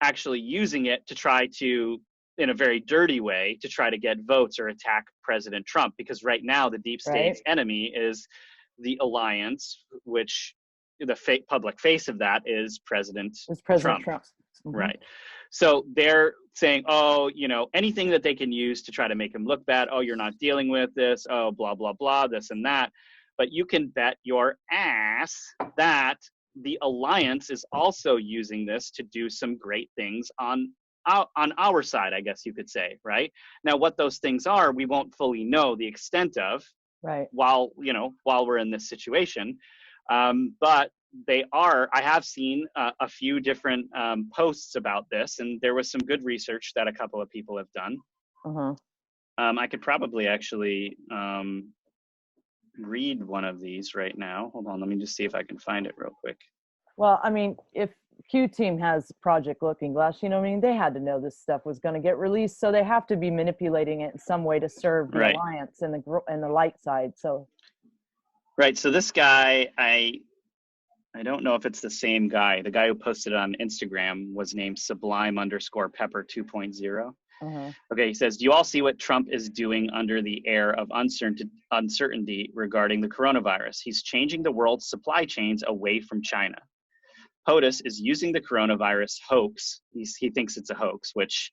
actually using it to try to, in a very dirty way, to try to get votes or attack President Trump, because right now the deep state's enemy is the alliance, which the public face of that is President Trump. Mm-hmm. Right. So they're saying, oh, you know, anything that they can use to try to make him look bad. Oh, you're not dealing with this. Oh, blah, blah, blah, this and that. But you can bet your ass that the alliance is also using this to do some great things on our side, I guess you could say, right? Now, what those things are, we won't fully know the extent of while we're in this situation. But they are, I have seen a few different posts about this, and there was some good research that a couple of people have done. I could probably actually read one of these right now. Hold on, let me just see if I can find it real quick. Well, I mean, if Q Team has Project Looking Glass, you know what I mean? They had to know this stuff was going to get released, so they have to be manipulating it in some way to serve the alliance and the light side. So, right. So this guy, I don't know if it's the same guy. The guy who posted it on Instagram was named Sublime_Pepper 2.0. Okay, he says, do you all see what Trump is doing under the air of uncertainty regarding the coronavirus? He's changing the world's supply chains away from China. POTUS is using the coronavirus hoax. He thinks it's a hoax, which,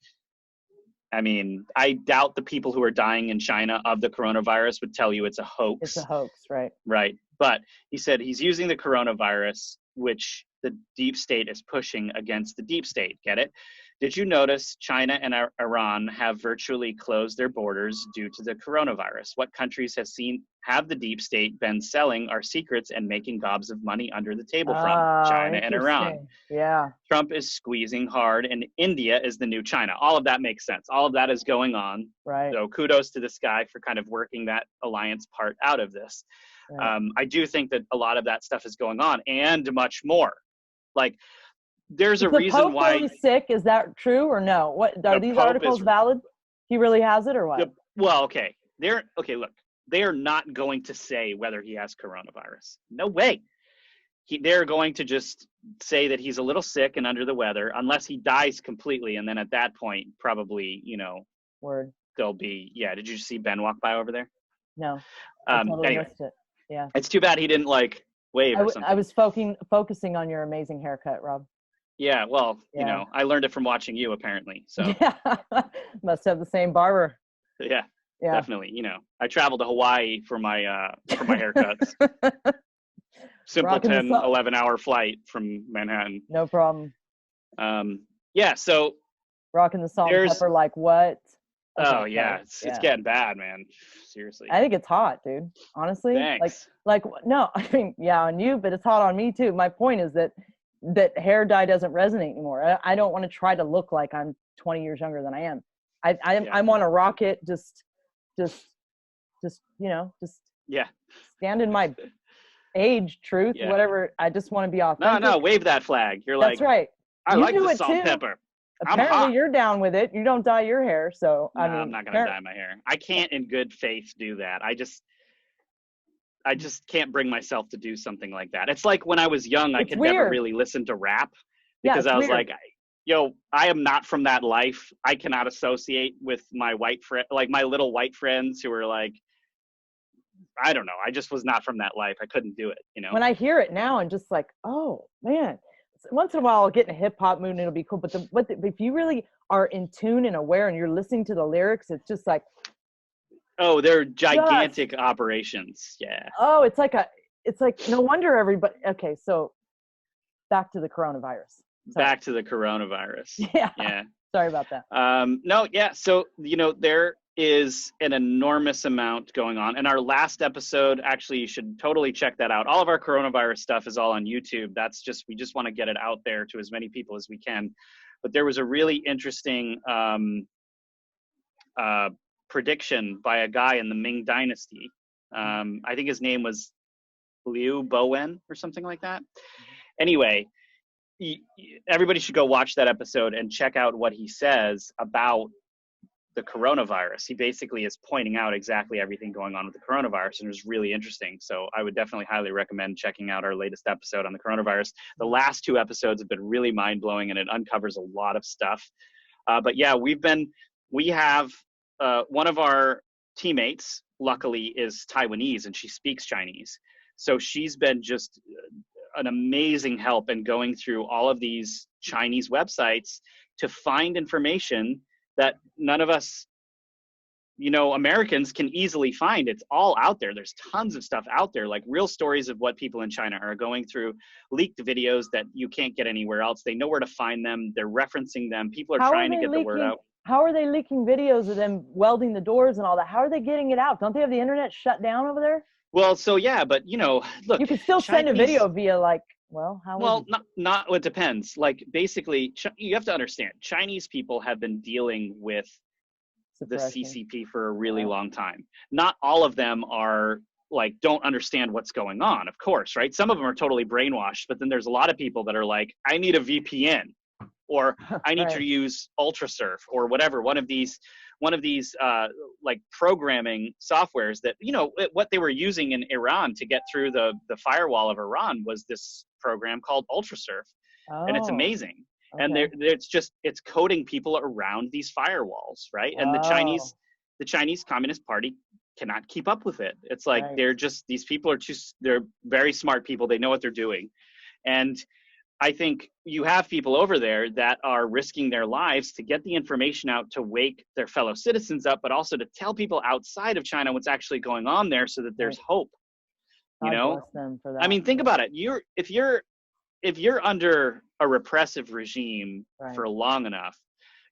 I mean, I doubt the people who are dying in China of the coronavirus would tell you it's a hoax. It's a hoax, right? Right. But he said he's using the coronavirus, which the deep state is pushing against the deep state. Get it? Did you notice China and Iran have virtually closed their borders due to the coronavirus? What countries have the deep state been selling our secrets and making gobs of money under the table from? China and Iran. Yeah. Trump is squeezing hard, and India is the new China. All of that makes sense. All of that is going on. Right. So kudos to this guy for kind of working that alliance part out of this. Right. I do think that a lot of that stuff is going on, and much more. Like, there's a reason Pope why. Really sick? Is that true or no? What are these articles valid? He really has it or what? Well, okay. Look, they are not going to say whether he has coronavirus. No way. They're going to just say that he's a little sick and under the weather, unless he dies completely, and then at that point, probably, they'll be. Yeah. Did you see Ben walk by over there? No. I totally missed it. Yeah. It's too bad he didn't wave or something. I was focusing on your amazing haircut, Rob. Yeah, well, I learned it from watching you, apparently. So yeah, must have the same barber. Yeah, definitely. I traveled to Hawaii for my haircuts. Simpleton 11-hour flight from Manhattan. No problem. Yeah, so rocking the salt and pepper like what? Oh yeah, it's getting bad, man. Seriously. I think it's hot, dude. Honestly, thanks. Like no, I mean on you, but it's hot on me too. My point is that hair dye doesn't resonate anymore. I don't want to try to look like I'm 20 years younger than I am. I want to rock it. Just stand in my age, truth, whatever. I just want to be authentic. No, wave that flag. You're That's right. I like the salt and pepper. Apparently you're down with it. You don't dye your hair, so no, I'm not gonna dye my hair. I can't in good faith do that. I just can't bring myself to do something like that. It's like when I was young, I could never really listen to rap because I was like, I am not from that life. I cannot associate with my my little white friends who are like, I don't know. I just was not from that life. I couldn't do it. When I hear it now, I'm just like, oh man. Once in a while I'll get in a hip hop mood and it'll be cool. But if you really are in tune and aware and you're listening to the lyrics, it's just like, oh, they're gigantic operations. Yeah. Oh, it's like no wonder everybody. Okay, so back to the coronavirus. Back to the coronavirus. Yeah. Yeah. Sorry about that. No, yeah. So, there is an enormous amount going on. And our last episode, actually, you should totally check that out. All of our coronavirus stuff is all on YouTube. We just want to get it out there to as many people as we can. But there was a really interesting prediction by a guy in the Ming Dynasty. I think his name was Liu Bowen or something like that. Anyway, everybody should go watch that episode and check out what he says about the coronavirus. He basically is pointing out exactly everything going on with the coronavirus, and it was really interesting. So I would definitely highly recommend checking out our latest episode on the coronavirus. The last 2 episodes have been really mind-blowing, and it uncovers a lot of stuff. But yeah, we have one of our teammates, luckily, is Taiwanese, and she speaks Chinese. So she's been just an amazing help in going through all of these Chinese websites to find information that none of us, Americans can easily find. It's all out there. There's tons of stuff out there, like real stories of what people in China are going through, leaked videos that you can't get anywhere else. They know where to find them. They're referencing them. People are trying to get the word out. How are they leaking videos of them welding the doors and all that? How are they getting it out? Don't they have the internet shut down over there? Well, so yeah, but look, you can still send a video via it depends. Like basically, you have to understand, Chinese people have been dealing with the CCP for a really long time. Not all of them are don't understand what's going on, of course, right? Some of them are totally brainwashed, but then there's a lot of people that are like, I need a VPN, or I need to use UltraSurf, or whatever, one of these programming softwares that, what they were using in Iran to get through the firewall of Iran was this program called UltraSurf. And it's amazing. Okay. And it's coding people around these firewalls, right? And the Chinese Communist Party cannot keep up with it. It's like, these people they're very smart people. They know what they're doing. And I think you have people over there that are risking their lives to get the information out, to wake their fellow citizens up, but also to tell people outside of China what's actually going on there, so that there's hope. God bless them for that. I mean, think about it. If you're under a repressive regime for long enough,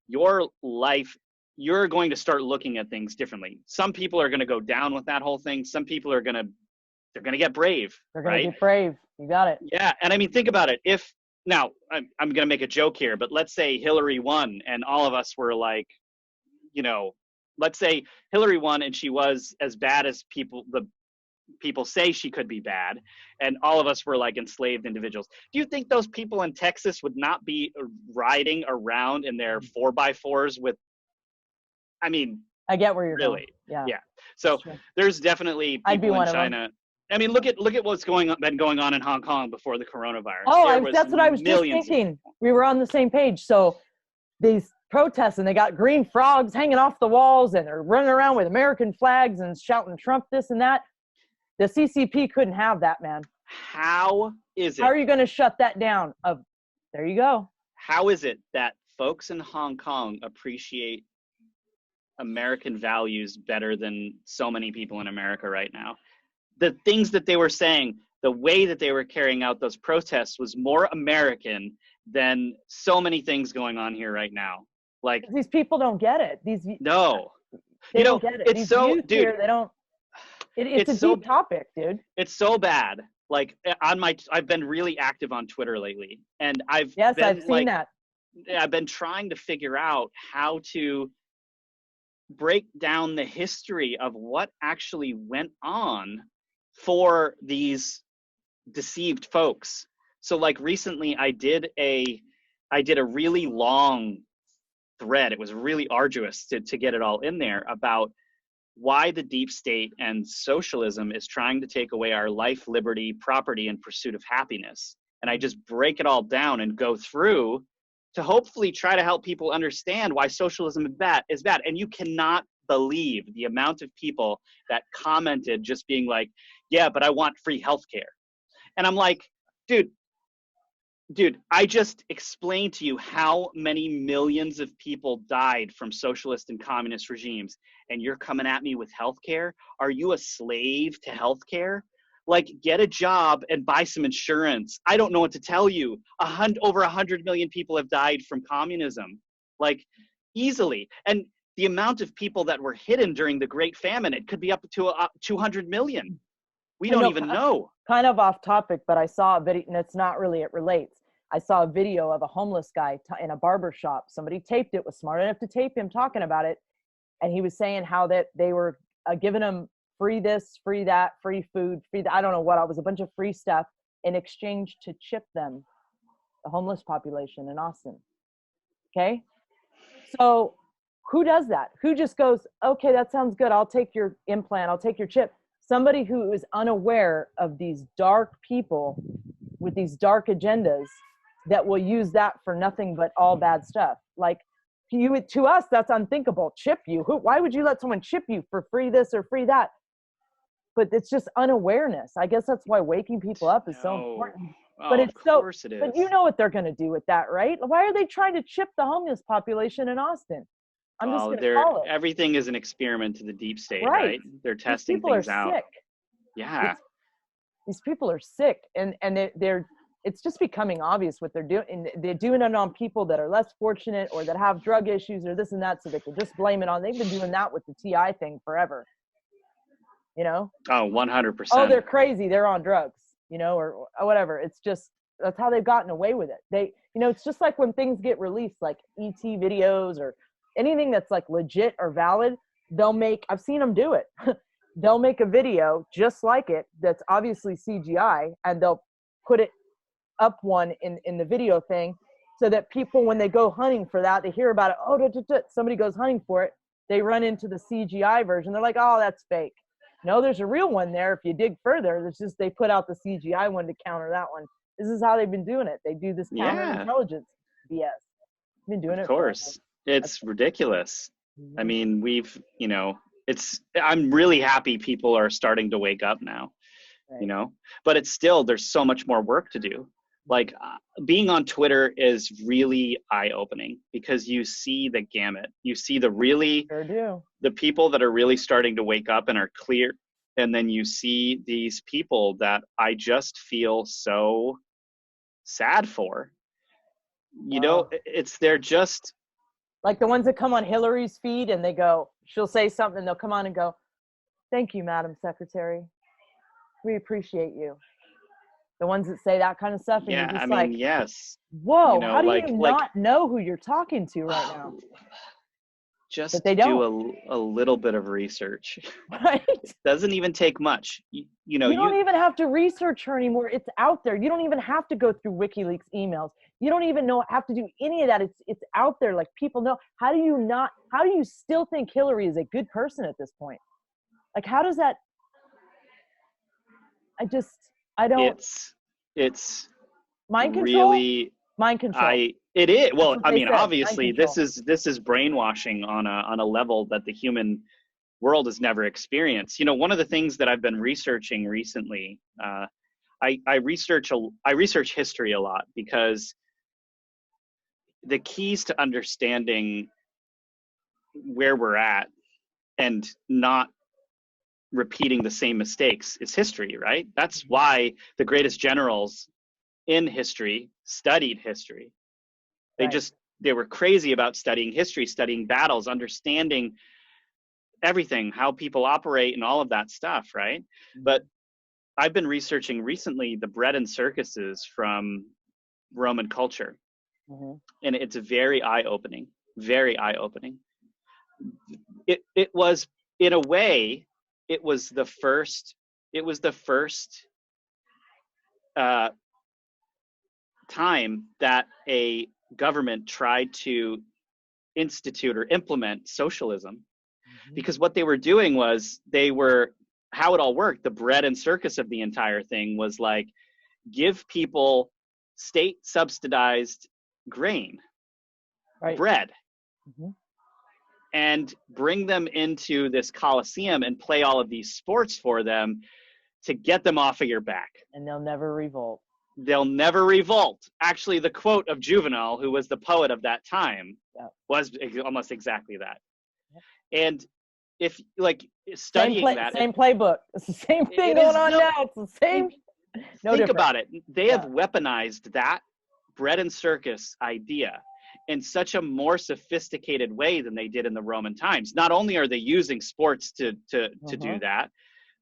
your life, you're going to start looking at things differently. Some people are going to go down with that whole thing. Some people they're going to get brave. They're going to get brave. You got it. Yeah. And I mean, think about it. Now, I'm going to make a joke here, but let's say Hillary won and all of us were like, let's say Hillary won and she was as bad as the people say she could be bad, and all of us were like enslaved individuals. Do you think those people in Texas would not be riding around in their 4x4s with, I get where you're really going. Yeah. So there's definitely people in China. I mean, look at what's been going on in Hong Kong before the coronavirus. That's what I was just thinking. We were on the same page. So these protests, and they got green frogs hanging off the walls, and they're running around with American flags and shouting Trump this and that. The CCP couldn't have that, man. How is it? How are you going to shut that down? There you go. How is it that folks in Hong Kong appreciate American values better than so many people in America right now? The things that they were saying, the way that they were carrying out those protests was more American than so many things going on here right now. Like, these people don't get it. They don't get it. It's so, dude. Here, they don't. It's a deep topic, dude. It's so bad. Like I've been really active on Twitter lately, and I've seen that. I've been trying to figure out how to break down the history of what actually went on for these deceived folks. So like recently I did a really long thread. It was really arduous to get it all in there about why the deep state and socialism is trying to take away our life, liberty, property, and pursuit of happiness. And I just break it all down and go through to hopefully try to help people understand why socialism is bad. And you cannot believe the amount of people that commented just being like, yeah, but I want free healthcare. And I'm like, dude, I just explained to you how many millions of people died from socialist and communist regimes, and you're coming at me with healthcare? Are you a slave to healthcare? Like, get a job and buy some insurance. I don't know what to tell you. Over 100 million people have died from communism, like easily. And the amount of people that were hidden during the Great Famine, it could be up to 200 million. We don't even know. Kind of off topic, but I saw a video, and it's not really, it relates. I saw a video of a homeless guy in a barber shop. Somebody taped it, was smart enough to tape him talking about it. And he was saying how that they were giving him free this, free that, free food, free that, I don't know what. It was a bunch of free stuff in exchange to chip them, the homeless population in Austin. Okay? So who does that? Who just goes, okay, that sounds good. I'll take your implant. I'll take your chip. Somebody who is unaware of these dark people with these dark agendas that will use that for nothing but all bad stuff. Like to us, that's unthinkable. Chip you? Why would you let someone chip you for free this or free that? But it's just unawareness. I guess that's why waking people up is so important. But of course it is. But you know what they're going to do with that, right? Why are they trying to chip the homeless population in Austin? I'm just going to call it. Everything is an experiment to the deep state, right? They're testing things out. Sick. Yeah. These people are sick, and they're it's just becoming obvious what they're doing. And they're doing it on people that are less fortunate or that have drug issues or this and that, so they can just blame it on. They've been doing that with the TI thing forever. You know? Oh, 100%. Oh, they're crazy. They're on drugs, you know, or whatever. It's just, that's how they've gotten away with it. It's just like when things get released, like ET videos or anything that's like legit or valid, I've seen them do it. They'll make a video just like it that's obviously CGI, and they'll put it up one in the video thing so that people, when they go hunting for that, they hear about it. Oh, somebody goes hunting for it. They run into the CGI version. They're like, oh, that's fake. No, there's a real one there. If you dig further, it's just they put out the CGI one to counter that one. This is how they've been doing it. They do this counterintelligence BS. Been doing it. Of course. It's ridiculous. I mean, I'm really happy people are starting to wake up now, but it's still, there's so much more work to do. Like being on Twitter is really eye-opening because you see the gamut. You see the people that are really starting to wake up and are clear. And then you see these people that I just feel so sad for. They're just like the ones that come on Hillary's feed and they go, she'll say something, they'll come on and go, thank you, Madam Secretary. We appreciate you. The ones that say that kind of stuff. And you're just yes. Whoa, how do you not know who you're talking to right now? Just do a little bit of research. Right? Doesn't even take much. You don't even have to research her anymore. It's out there. You don't even have to go through WikiLeaks emails. You don't even have to do any of that. It's out there. Like people know. How do you still think Hillary is a good person at this point? Like, how does that? I don't. It's mind control. Really, mind control. It is. Well, I mean, obviously, this is brainwashing on a level that the human world has never experienced. One of the things that I've been researching recently, I research history a lot because the keys to understanding where we're at and not repeating the same mistakes is history, right? That's why the greatest generals in history studied history. They were crazy about studying history, studying battles, understanding everything, how people operate and all of that stuff, right? But I've been researching recently the bread and circuses from Roman culture. And it's very eye-opening, very eye-opening. It was, in a way, it was the first time that a government tried to institute or implement socialism, because what they were doing was how it all worked. The bread and circus of the entire thing was like, give people state subsidized grain, bread, and bring them into this coliseum and play all of these sports for them to get them off of your back. And they'll never revolt. They'll never revolt. Actually, the quote of Juvenal, who was the poet of that time, was almost exactly that. And if studying same playbook. It's the same thing going on now. It's the same. Think about it. They have weaponized that bread and circus idea in such a more sophisticated way than they did in the Roman times. Not only are they using sports to do that,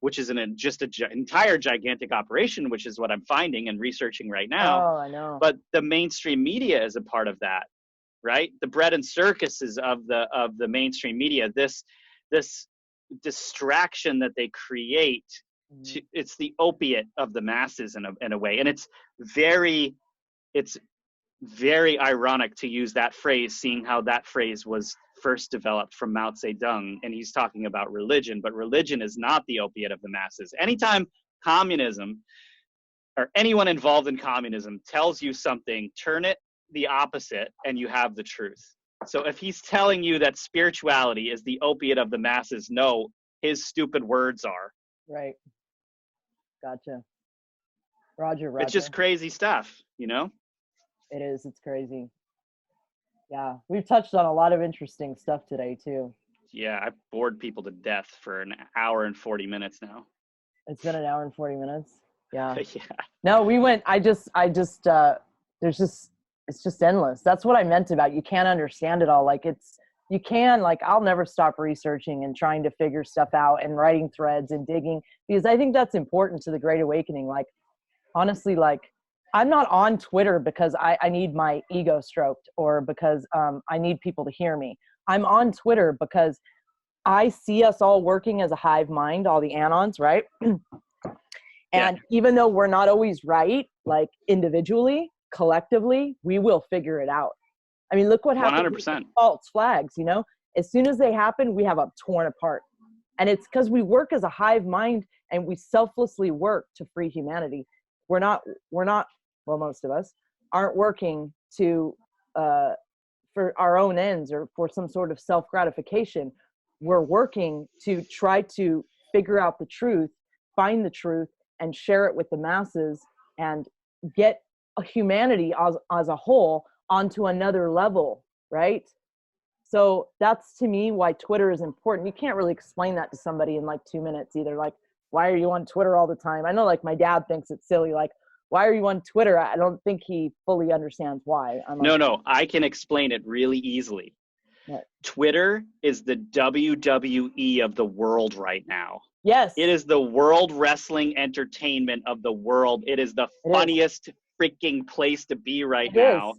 which is just an entire gigantic operation, which is what I'm finding and researching right now. Oh, I know. But the mainstream media is a part of that, right? The bread and circuses of the mainstream media, this distraction that they create, it's the opiate of the masses in a way. And it's very ironic to use that phrase, seeing how that phrase was first developed from Mao Zedong, and he's talking about religion, but religion is not the opiate of the masses. Anytime communism or anyone involved in communism tells you something, turn it the opposite and you have the truth. So if he's telling you that spirituality is the opiate of the masses, no, his stupid words are. Right. Gotcha. Roger. It's just crazy stuff, you know? It is. It's crazy. Yeah. We've touched on a lot of interesting stuff today, too. Yeah, I bored people to death for an hour and 40 minutes now. It's been an hour and 40 minutes. Yeah. Yeah. No, we went, it's just endless. That's what I meant about you can't understand it all. Like I'll never stop researching and trying to figure stuff out and writing threads and digging, because I think that's important to the Great Awakening. Like, honestly, like, I'm not on Twitter because I need my ego stroked or because I need people to hear me. I'm on Twitter because I see us all working as a hive mind, all the Anons, right? And even though we're not always right, like individually, collectively, we will figure it out. I mean, look what happened 100%. with false flags, you know? As soon as they happen, we have them torn apart. And it's because we work as a hive mind and we selflessly work to free humanity. We're not, well, most of us aren't working to, for our own ends or for some sort of self-gratification. We're working to try to figure out the truth, find the truth, and share it with the masses and get humanity as a whole onto another level, right? So that's, to me, why Twitter is important. You can't really explain that to somebody in like 2 minutes either. Like, why are you on Twitter all the time? I know, like, my dad thinks it's silly. Like, why are you on Twitter? I don't think he fully understands why. No, I can explain it really easily. What? Twitter is the WWE of the world right now. Yes. It is the world wrestling entertainment of the world. It is the funniest freaking place to be right now.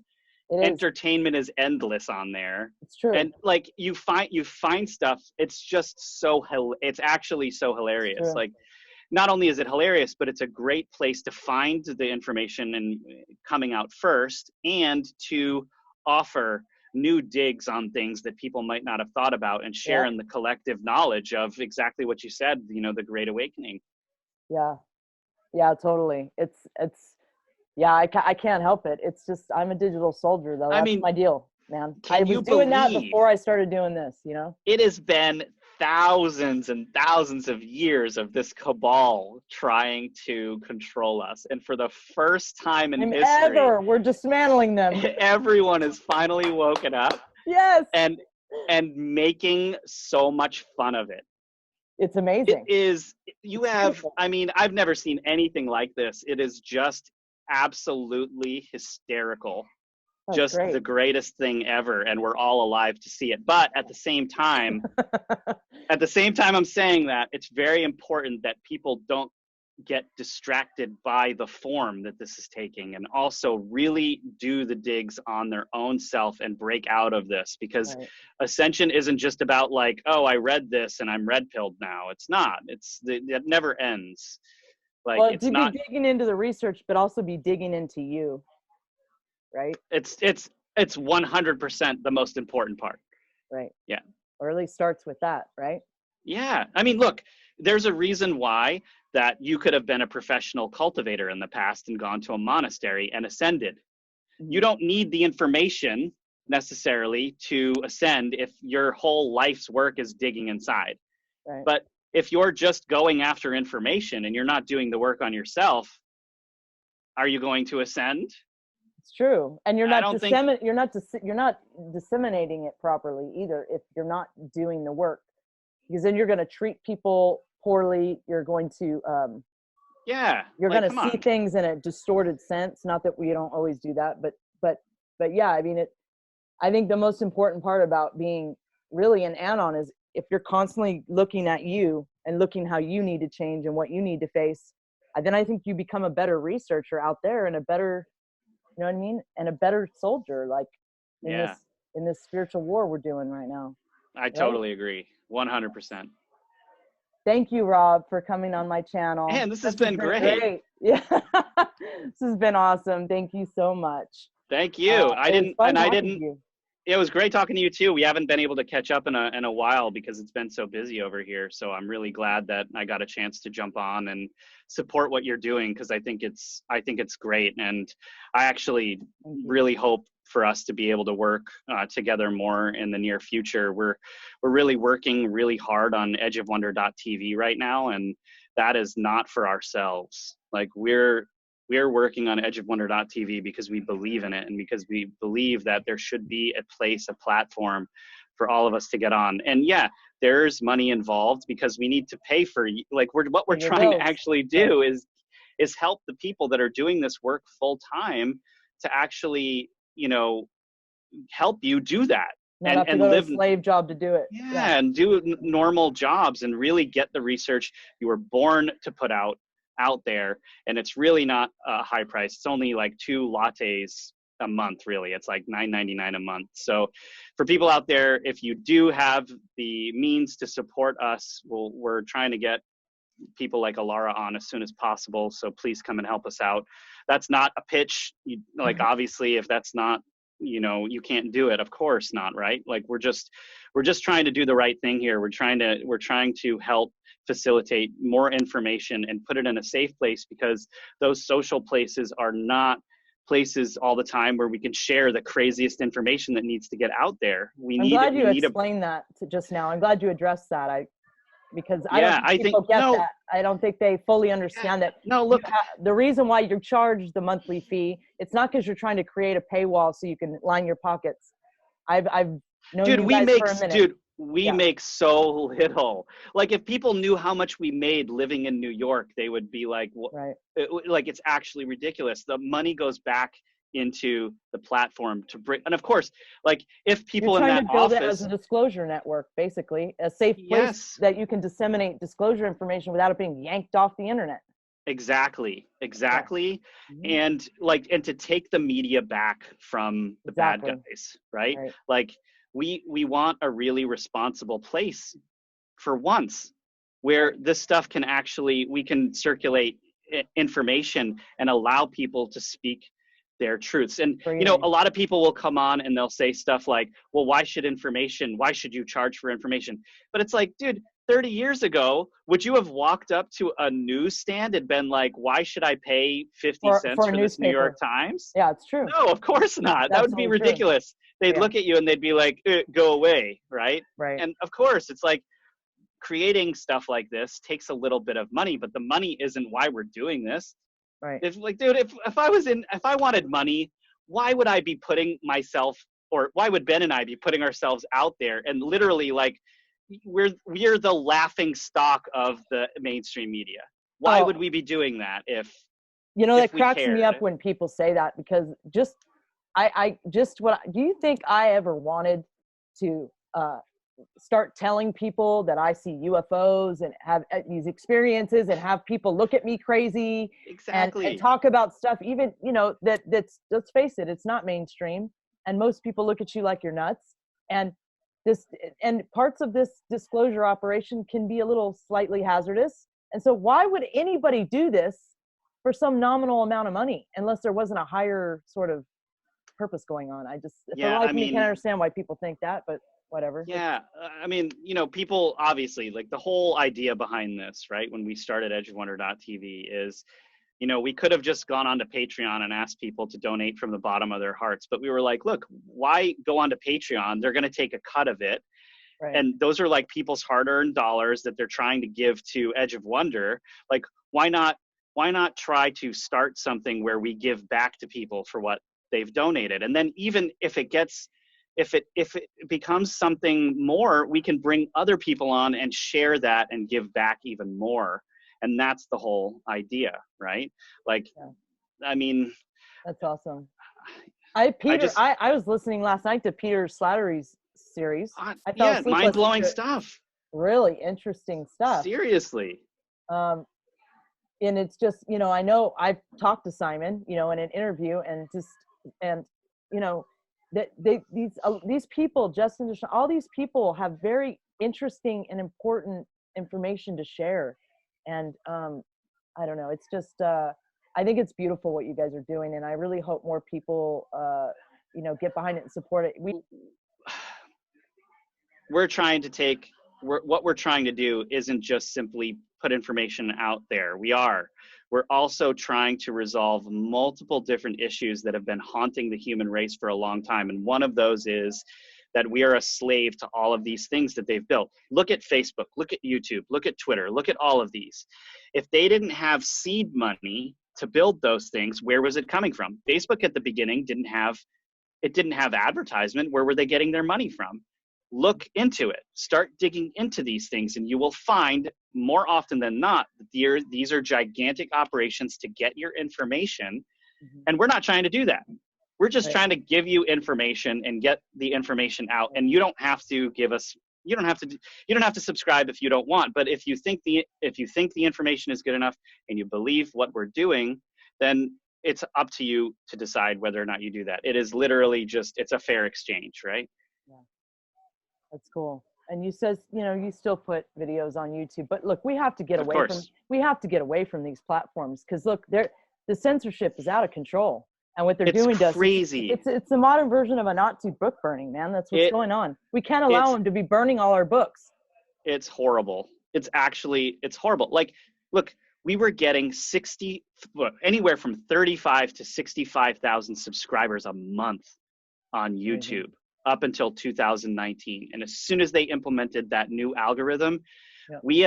Entertainment is endless on there. It's true. And like you find stuff, it's just it's actually so hilarious. Like, not only is it hilarious, but it's a great place to find the information and coming out first, and to offer new digs on things that people might not have thought about and share in the collective knowledge of exactly what you said, you know, the Great Awakening. Yeah, totally. It's I can't help it. It's just, I'm a digital soldier, though. That's my deal, man. I was doing that before I started doing this, you know? It has been thousands and thousands of years of this cabal trying to control us. And for the first time in history, we're dismantling them. Everyone has finally woken up. Yes. And making so much fun of it. It's amazing. It is. I've never seen anything like this. It is just absolutely hysterical. That's just great. The greatest thing ever, and we're all alive to see it. But at the same time, I'm saying that it's very important that people don't get distracted by the form that this is taking, and also really do the digs on their own self and break out of this, because Ascension isn't just about like, oh, I read this and I'm red pilled now. It's not. It never ends. Like, well, it's to not, be digging into the research, but also be digging into you, right? It's 100% the most important part. Right. Yeah. Or at least starts with that, right? Yeah. I mean, look, there's a reason why that you could have been a professional cultivator in the past and gone to a monastery and ascended. Mm-hmm. You don't need the information necessarily to ascend if your whole life's work is digging inside. Right. But if you're just going after information and you're not doing the work on yourself, are you going to ascend? It's true. And you're not disseminating it properly either if you're not doing the work, because then you're going to treat people poorly. You're going to you're going to see things in a distorted sense. Not that we don't always do that, but yeah, I mean, I think the most important part about being really an Anon is if you're constantly looking at you and looking how you need to change and what you need to face, then I think you become a better researcher out there and a better, you know what I mean? And a better soldier, like in this spiritual war we're doing right now. I totally agree. 100%. Thank you, Rob, for coming on my channel. Man, this has been great. Yeah. This has been awesome. Thank you so much. Thank you. it was great talking to you too. We haven't been able to catch up in a while because it's been so busy over here. So I'm really glad that I got a chance to jump on and support what you're doing, because I think it's great, and I actually really hope for us to be able to work together more in the near future. We're really working really hard on edgeofwonder.tv right now, and that is not for ourselves. Like we're working on edgeofwonder.tv because we believe in it, and because we believe that there should be a place, a platform for all of us to get on. And yeah, there's money involved because we need to pay for, like, what we're trying to actually do is help the people that are doing this work full time to actually, you know, help you do that. Not have to go to a slave job to do it. Yeah, and do normal jobs and really get the research you were born to put out there. And it's really not a high price. It's only like 2 lattes a month, really. It's like $9.99 a month. So for people out there, if you do have the means to support us, we're trying to get people like Alara on as soon as possible. So please come and help us out. That's not a pitch. Like, obviously, if that's not, you know, you can't do it. Of course not, right? Like we're just trying to do the right thing here. We're trying to help facilitate more information and put it in a safe place, because those social places are not places all the time where we can share the craziest information that needs to get out there. I'm glad you explained that just now. I'm glad you addressed that. Because I don't think people get that. I don't think they fully understand that. No, look, the reason why you're charged the monthly fee, it's not because you're trying to create a paywall so you can line your pockets. I've known you guys for a minute. We make so little. Like, if people knew how much we made living in New York, they would be like, well, like, it's actually ridiculous. The money goes back into the platform to bring, and of course, like, if people in that office, build it as a disclosure network, basically a safe place that you can disseminate disclosure information without it being yanked off the internet. Exactly. And like, and to take the media back from the bad guys, right? Like, we want a really responsible place for once, where this stuff can actually, we can circulate information and allow people to speak their truths. And, you know, a lot of people will come on and they'll say stuff like, well, why should you charge for information? But it's like, dude, 30 years ago, would you have walked up to a newsstand and been like, why should I pay 50 cents for this New York Times? Yeah, it's true. No, of course not. That would be ridiculous. They'd look at you and they'd be like, go away, right? And of course, it's like, creating stuff like this takes a little bit of money, but the money isn't why we're doing this. If, like, dude, if I wanted money, why would I be putting myself, or why would Ben and I be putting ourselves out there? And literally, like, we're the laughing stock of the mainstream media. Why would we be doing that if, you know, that cracks me up when people say that, because do you think I ever wanted to start telling people that I see UFOs and have these experiences and have people look at me crazy and talk about stuff, even, you know, that's, let's face it, it's not mainstream, and most people look at you like you're nuts, and parts of this disclosure operation can be a little slightly hazardous. And so why would anybody do this for some nominal amount of money unless there wasn't a higher sort of purpose going on? I can't understand why people think that, but whatever. Yeah, I mean, you know, people obviously, like, the whole idea behind this, right, when we started edgeofwonder.tv is, you know, we could have just gone onto Patreon and asked people to donate from the bottom of their hearts, but we were like, look, why go onto Patreon? They're going to take a cut of it. And those are like people's hard-earned dollars that they're trying to give to Edge of Wonder. Like, why not try to start something where we give back to people for what they've donated? And then even if it becomes something more, we can bring other people on and share that and give back even more. And that's the whole idea, right? Like, I mean, that's awesome. I was listening last night to Peter Slattery's series. Mind-blowing stuff. Really interesting stuff. Seriously. And it's just, you know, I know I've talked to Simon, you know, in an interview, and you know, that these people, Justin, all these people have very interesting and important information to share. And I don't know, it's just I think it's beautiful what you guys are doing, and I really hope more people you know, get behind it and support it. we're trying to take, what we're trying to do isn't just simply put information out there. We're also trying to resolve multiple different issues that have been haunting the human race for a long time. And one of those is that we are a slave to all of these things that they've built. Look at Facebook, look at YouTube, look at Twitter, look at all of these. If they didn't have seed money to build those things, where was it coming from? Facebook at the beginning didn't have advertisement. Where were they getting their money from? Look into it. Start digging into these things, and you will find more often than not that these are gigantic operations to get your information. And we're not trying to do that. We're just trying to give you information and get the information out. And you don't have to give us, you don't have to subscribe if you don't want. But if you think the information is good enough and you believe what we're doing, then it's up to you to decide whether or not you do that. It is literally just, it's a fair exchange, right? Yeah. That's cool. And you says, you still put videos on YouTube, but look, we have to get away from these platforms, because look, the censorship is out of control. And what they're doing is crazy. It's the modern version of a Nazi book burning, man. That's what's going on. We can't allow them to be burning all our books. It's horrible. It's horrible. Like, look, we were getting anywhere from 35 to 65,000 subscribers a month on YouTube up until 2019. And as soon as they implemented that new algorithm, we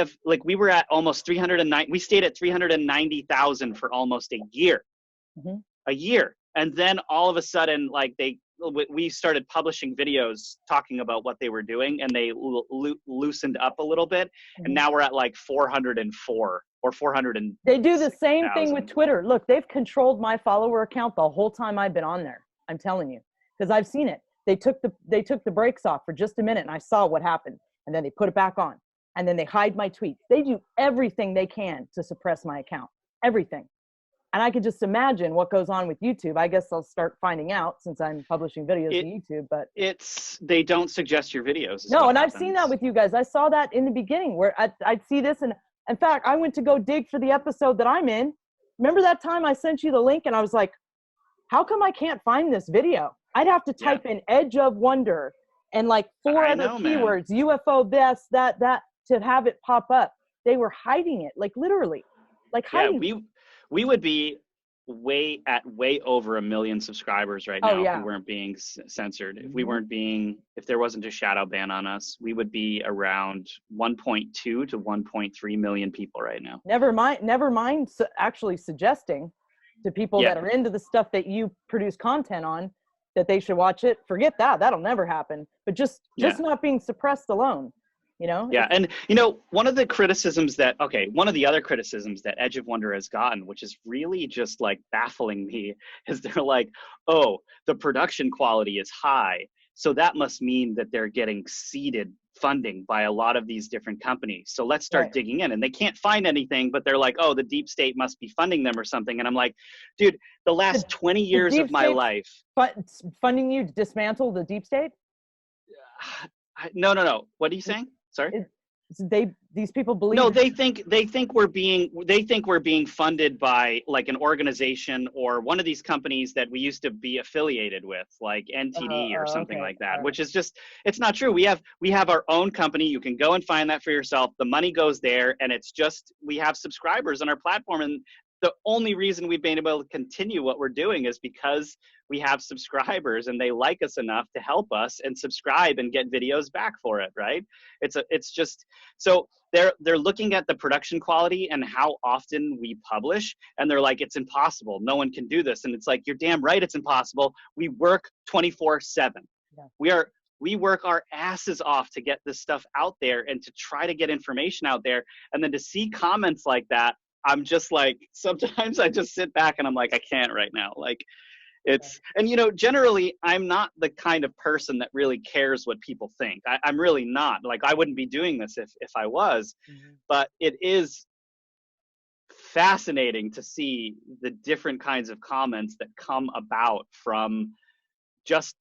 were at almost 309. We stayed at 390,000 for almost a year. A year. And then all of a sudden, we started publishing videos talking about what they were doing, and they loosened up a little bit. And now we're at 404 or 400. They do the same thing with Twitter. Look, they've controlled my follower account the whole time I've been on there. I'm telling you, because I've seen it. They took the brakes off for just a minute, and I saw what happened. And then they put it back on, and then they hide my tweets. They do everything they can to suppress my account. Everything. And I could just imagine what goes on with YouTube. I guess I'll start finding out since I'm publishing videos on YouTube. But they don't suggest your videos. No, and I've seen that with you guys. I saw that in the beginning where I'd see this, and in fact, I went to go dig for the episode that I'm in. Remember that time I sent you the link, and I was like, "How come I can't find this video?" I'd have to type in "Edge of Wonder" and 4 other keywords, man. UFO, this, that, to have it pop up. They were hiding it, literally, hiding. Yeah, we would be way over 1 million subscribers right now if we weren't being censored. If there wasn't a shadow ban on us, we would be around 1.2 to 1.3 million people right now. Never mind actually suggesting to people that are into the stuff that you produce content on that they should watch it. Forget that. That'll never happen. But just not being suppressed alone. Yeah. And, one of the other criticisms that Edge of Wonder has gotten, which is really just baffling me, is they're like, oh, the production quality is high. So that must mean that they're getting seeded funding by a lot of these different companies. So let's start digging in. And they can't find anything, but they're like, oh, the deep state must be funding them or something. And I'm like, dude, the last 20 years of my life. Funding you to dismantle the deep state? No. What are you saying? Sorry. These people believe. No, they think we're being funded by an organization or one of these companies that we used to be affiliated with, like NTD or something like that. Which is just, it's not true. We have our own company. You can go and find that for yourself. The money goes there, and it's just, we have subscribers on our platform, and the only reason we've been able to continue what we're doing is because we have subscribers and they like us enough to help us and subscribe and get videos back for it, right? It's just, so they're looking at the production quality and how often we publish, and they're like, it's impossible. No one can do this. And it's like, you're damn right it's impossible. We work 24/7. Yeah. We work our asses off to get this stuff out there and to try to get information out there. And then to see comments like that, I'm just like, sometimes I just sit back and I'm like, I can't right now. And generally I'm not the kind of person that really cares what people think. I'm really not. I wouldn't be doing this if I was, but it is fascinating to see the different kinds of comments that come about from just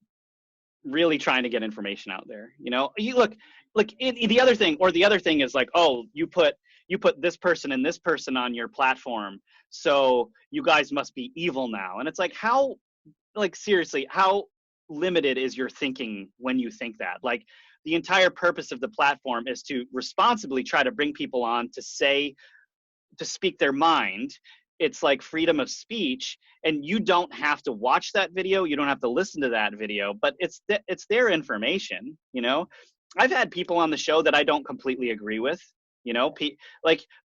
really trying to get information out there. You look, the other thing is oh, you put this person and this person on your platform, so you guys must be evil now. And it's how, seriously, how limited is your thinking when you think that. Like, the entire purpose of the platform is to responsibly try to bring people on to speak their mind. It's like freedom of speech, and you don't have to watch that video, you don't have to listen to that video, but it's their information, you know. I've had people on the show that I don't completely agree with, you know,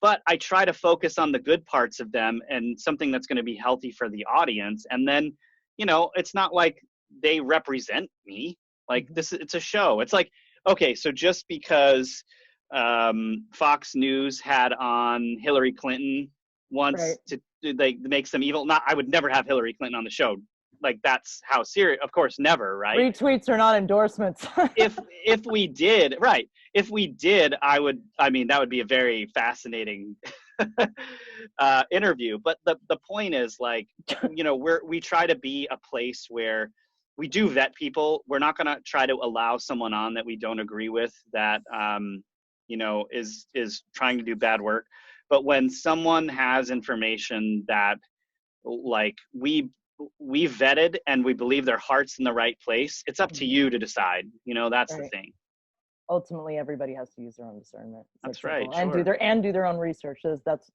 but I try to focus on the good parts of them and something that's going to be healthy for the audience. And then, you know, it's not like they represent me. Like, it's a show. It's like, okay, so just because Fox News had on Hillary Clinton once, right, to like make some evil, I would never have Hillary Clinton on the show. Like, that's how serious, of course, never, right? Retweets are not endorsements. if we did, right, if we did, that would be a very fascinating interview. But the point is, like, you know, we try to be a place where we do vet people. We're not going to try to allow someone on that we don't agree with, that you know, is trying to do bad work. But when someone has information that, like, we vetted and we believe their heart's in the right place, it's up to you to decide. You know, that's right. The thing. Ultimately, everybody has to use their own discernment. That's right. And sure. do their own research. That's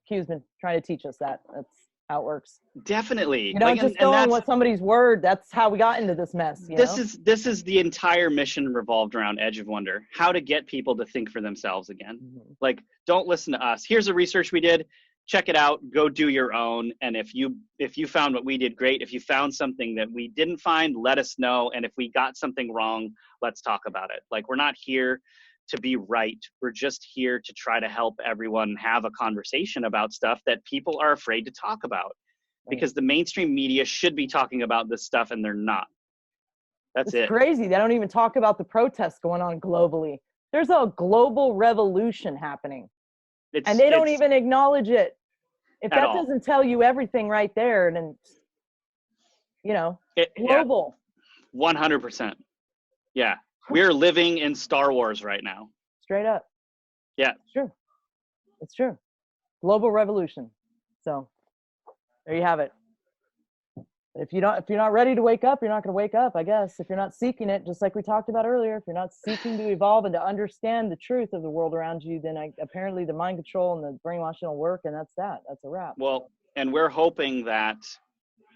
Q's been trying to teach us that. That's how it works. Definitely. You don't just go on what somebody's word. That's how we got into this mess. This is the entire mission revolved around Edge of Wonder. How to get people to think for themselves again. Mm-hmm. Like, don't listen to us. Here's the research we did. Check it out. Go do your own. And if you found what we did, great. If you found something that we didn't find, let us know. And if we got something wrong, let's talk about it. Like, we're not here to be right. We're just here to try to help everyone have a conversation about stuff that people are afraid to talk about. Right. Because the mainstream media should be talking about this stuff, and they're not. It's crazy. They don't even talk about the protests going on globally. There's a global revolution happening. And they don't even acknowledge it. If that doesn't tell you everything right there, then, you know, global. Yeah, 100%. Yeah. We're living in Star Wars right now. Straight up. Yeah. It's true. It's true. Global revolution. So there you have it. If you're not ready to wake up, you're not going to wake up, I guess. If you're not seeking it, just like we talked about earlier, if you're not seeking to evolve and to understand the truth of the world around you, then apparently the mind control and the brainwashing will work, and that's that. That's a wrap. Well, and we're hoping that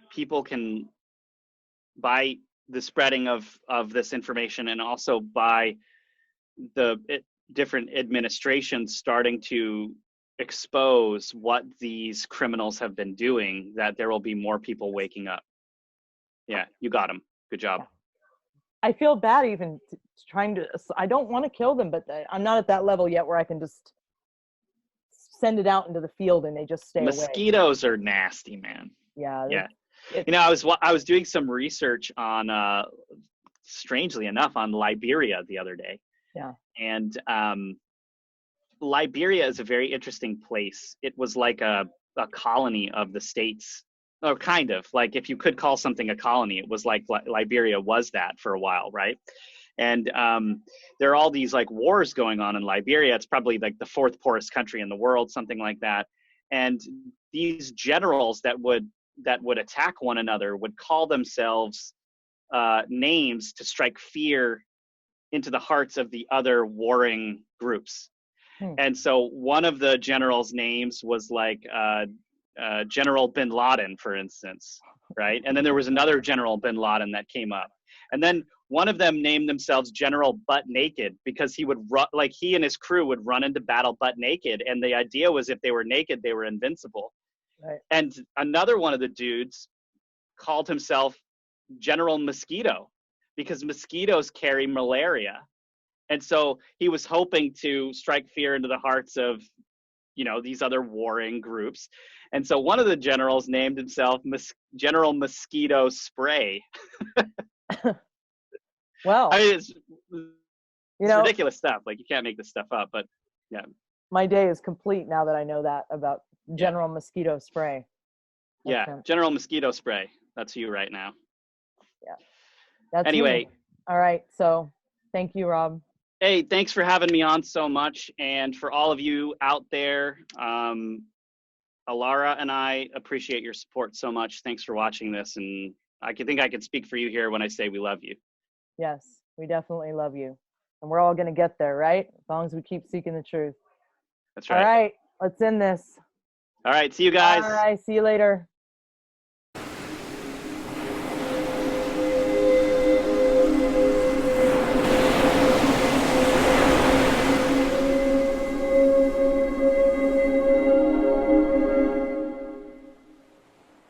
people can, by the spreading of this information, and also by the different administrations starting to expose what these criminals have been doing, that there will be more people waking up. Yeah, you got them. Good job. I feel bad even I don't want to kill them, but I'm not at that level yet where I can just send it out into the field and they just stay away. Mosquitoes are nasty, man. Yeah. Yeah. You know, I was doing some research on, strangely enough, on Liberia the other day. Yeah. And Liberia is a very interesting place. It was like a colony of the States, or kind of, like, if you could call something a colony, it was like Liberia was that for a while, right? And there are all these, like, wars going on in Liberia. It's probably like the 4th poorest country in the world, something like that. And these generals that would attack one another would call themselves names to strike fear into the hearts of the other warring groups. And so one of the generals' names was like General Bin Laden, for instance, right? And then there was another General Bin Laden that came up. And then one of them named themselves General Butt Naked, because he and his crew would run into battle butt naked. And the idea was if they were naked, they were invincible. Right. And another one of the dudes called himself General Mosquito, because mosquitoes carry malaria. And so he was hoping to strike fear into the hearts of, you know, these other warring groups. And so one of the generals named himself General Mosquito Spray. Well, I mean, it's ridiculous stuff. Like, you can't make this stuff up, but yeah. My day is complete now that I know that about General Mosquito Spray. Yeah, General Mosquito Spray. That's you right now. Yeah. That's anyway. Me. All right. So thank you, Rob. Hey, thanks for having me on so much. And for all of you out there, Alara and I appreciate your support so much. Thanks for watching this. And I think I can speak for you here when I say we love you. Yes, we definitely love you. And we're all going to get there, right? As long as we keep seeking the truth. That's right. All right, let's end this. All right, see you guys. Bye, see you later.